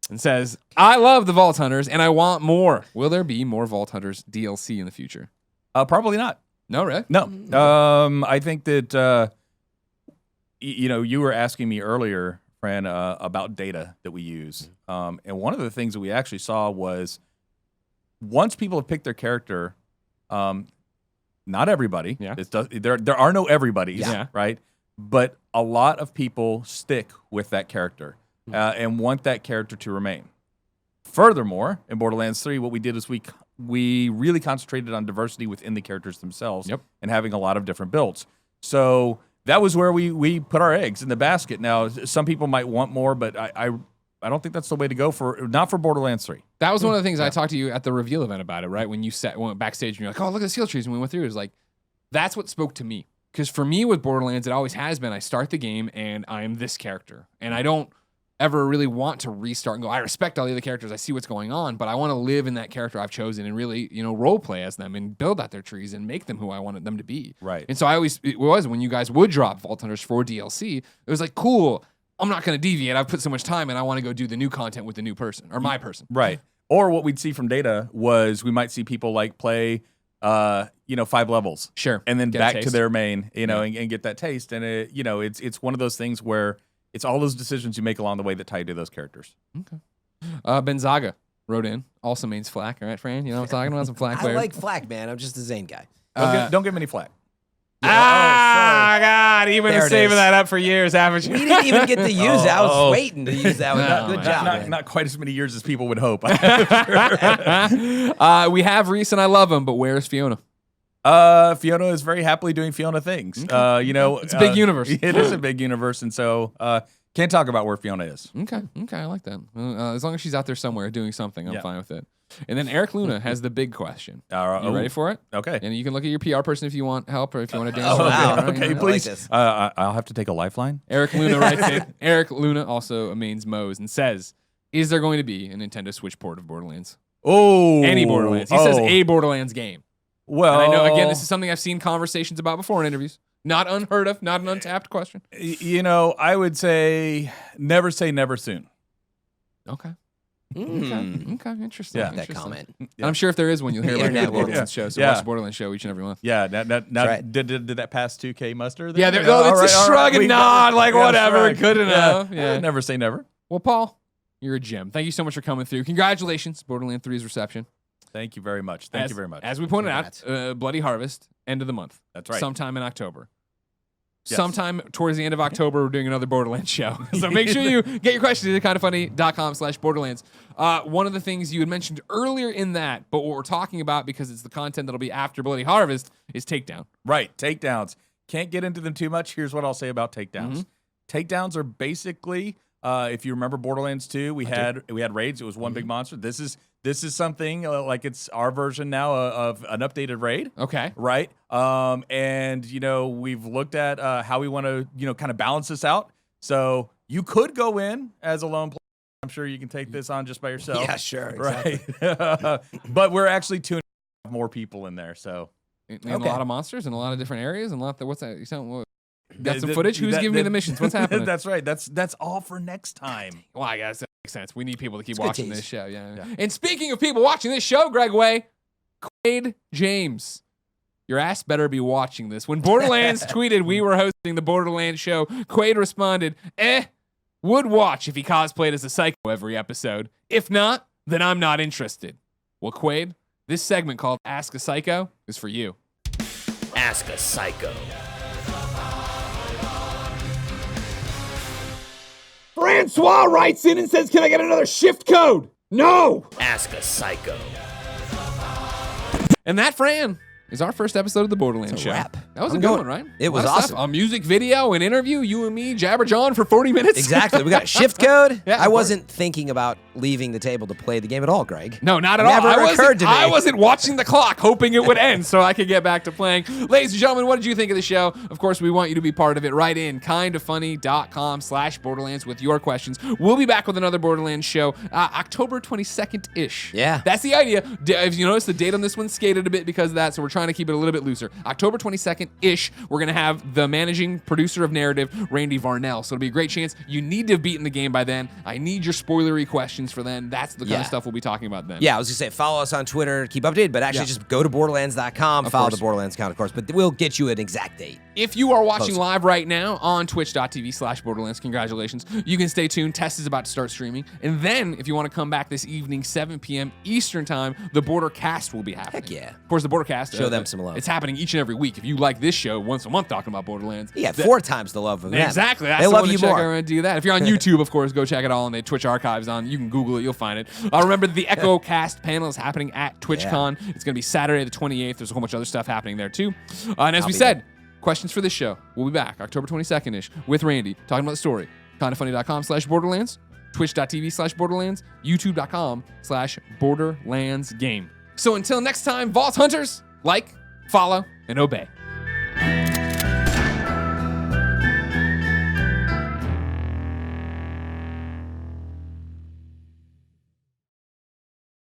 and says, I love the Vault Hunters and I want more. Will there be more Vault Hunters DLC in the future? Probably not. No, really? No. I think that, you were asking me earlier, Fran, about data that we use. And one of the things that we actually saw was once people have picked their character, not everybody. Yeah. There are no everybody's, right? But a lot of people stick with that character and want that character to remain. Furthermore, in Borderlands 3, what we did is we really concentrated on diversity within the characters themselves and having a lot of different builds. So that was where we put our eggs in the basket. Now, some people might want more, but I don't think that's the way to go not for Borderlands 3. That was one of the things I talked to you at the reveal event about it, right? When you went backstage and you're like, oh, look at the skill trees. And we went through it. It was like, that's what spoke to me. Because for me with Borderlands, it always has been, I start the game and I am this character. And I don't ever really want to restart and go, I respect all the other characters. I see what's going on, but I want to live in that character I've chosen and really, role play as them and build out their trees and make them who I wanted them to be. Right. And so when you guys would drop Vault Hunters for DLC, it was like, cool. I'm not going to deviate. I've put so much time and I want to go do the new content with the new person or my person. Right. Or what we'd see from data was we might see people play, 5 levels. Sure. And then back to their main, and get that taste. And it's one of those things where it's all those decisions you make along the way that tie you to those characters. Okay. Benzaga wrote in, also mains Flack. All right, Fran? You know what I'm talking about? Some Flack players. I like Flack, man. I'm just a Zane guy. Don't give him any flack. God, you've been saving that up for years, haven't you? We didn't even get to use that. I was waiting to use that one. Good job. Not quite as many years as people would hope. We have Reese and I love him, but where's Fiona? Fiona is very happily doing Fiona things. Okay. It's a big universe. It is a big universe, and so can't talk about where Fiona is. Okay, I like that. As long as she's out there somewhere doing something, I'm fine with it. And then Eric Luna has the big question. You ready for it? Okay. And you can look at your PR person if you want help or if you want to dance. Okay, please. Like I'll have to take a lifeline. Eric Luna writes in. Eric Luna also mains Moe's and says, is there going to be a Nintendo Switch port of Borderlands? Oh. Any Borderlands. He says a Borderlands game. Well, and I know, again, this is something I've seen conversations about before in interviews. Not unheard of, not an untapped question. I would say never soon. Okay. Okay, interesting. Yeah, that comment. Yeah. I'm sure if there is one, you'll hear about the Borderlands show. So watch the Borderlands show each and every month. Yeah, right. did that pass 2K muster? Yeah, it's a shrug and nod, whatever, good enough. Yeah. Never say never. Well, Paul, you're a gem. Thank you so much for coming through. Congratulations, Borderlands 3's reception. Thank you very much. Thank you very much. As we pointed out, Bloody Harvest, end of the month. That's right. Sometime in October. Yes. Sometime towards the end of October, we're doing another Borderlands show. So make sure you get your questions to kindoffunny.com/Borderlands. One of the things you had mentioned earlier in that, but what we're talking about because it's the content that'll be after Bloody Harvest, is Takedown. Right, takedowns. Can't get into them too much. Here's what I'll say about takedowns. Takedowns are basically If you remember Borderlands 2, we had raids. It was one big monster. This is something like it's our version now of an updated raid. Okay. Right. And we've looked at how we want to kind of balance this out. So you could go in as a lone player. I'm sure you can take this on just by yourself. Yeah, sure. Exactly. Right. But we're actually tuning more people in there. So And a lot of monsters in a lot of different areas and a lot. What's that? You sound. Got some footage? Who's giving me the missions? What's happening? That's right. That's all for next time. Well, I guess that makes sense. We need people to keep watching this show. Yeah. And speaking of people watching this show, Greg Way, Quaid James, your ass better be watching this. When Borderlands tweeted we were hosting the Borderlands Show, Quaid responded, would watch if he cosplayed as a psycho every episode. If not, then I'm not interested. Well, Quaid, this segment called Ask a Psycho is for you. Ask a Psycho. Francois writes in and says, can I get another shift code? No! Ask a Psycho. And that, Fran, is our first episode of the Borderlands Show. Wrap. That was a good one, right? It was A lot of awesome. stuff. A music video, an interview, you and me jabber John for 40 minutes. Exactly. We got shift code. Yeah, I wasn't thinking about leaving the table to play the game at all, Greg. No, not at Never all. occurred to me. I wasn't watching the clock, hoping it would end so I could get back to playing. Ladies and gentlemen, what did you think of the show? Of course, we want you to be part of it. Write in kindoffunny.com/Borderlands with your questions. We'll be back with another Borderlands show October 22nd-ish. Yeah. That's the idea. If you notice, the date on this one skated a bit because of that, so we're trying to keep it a little bit looser. October 22nd-ish, we're going to have the managing producer of narrative, Randy Varnell. So it'll be a great chance. You need to have beaten the game by then. I need your spoilery questions for then. That's the kind of stuff we'll be talking about then. Yeah, I was going to say, follow us on Twitter, keep updated, but actually just go to Borderlands.com, follow course. the Borderlands account, of course, but we'll get you an exact date. If you are watching live right now on twitch.tv/Borderlands, congratulations. You can stay tuned. Test is about to start streaming. And then, if you want to come back this evening, 7 p.m. Eastern time, the Border Cast will be happening. Heck yeah. Of course, the Border Cast. Show them some love. It's happening each and every week. If you like this show once a month talking about Borderlands. Yeah, 4 times the love of them. Exactly. That's They the love one to you check more. out and do that. If you're on YouTube, of course, go check it all on the Twitch archives on. You can Google it. You'll find it. Remember, the Echo Cast panel is happening at TwitchCon. It's going to be Saturday the 28th. There's a whole bunch of other stuff happening there, too. And as we said, questions for this show. We'll be back October 22nd-ish with Randy talking about the story. Kindoffunny.com/Borderlands, twitch.tv/Borderlands, youtube.com/Borderlands game. So until next time, Vault Hunters, like, follow, and obey.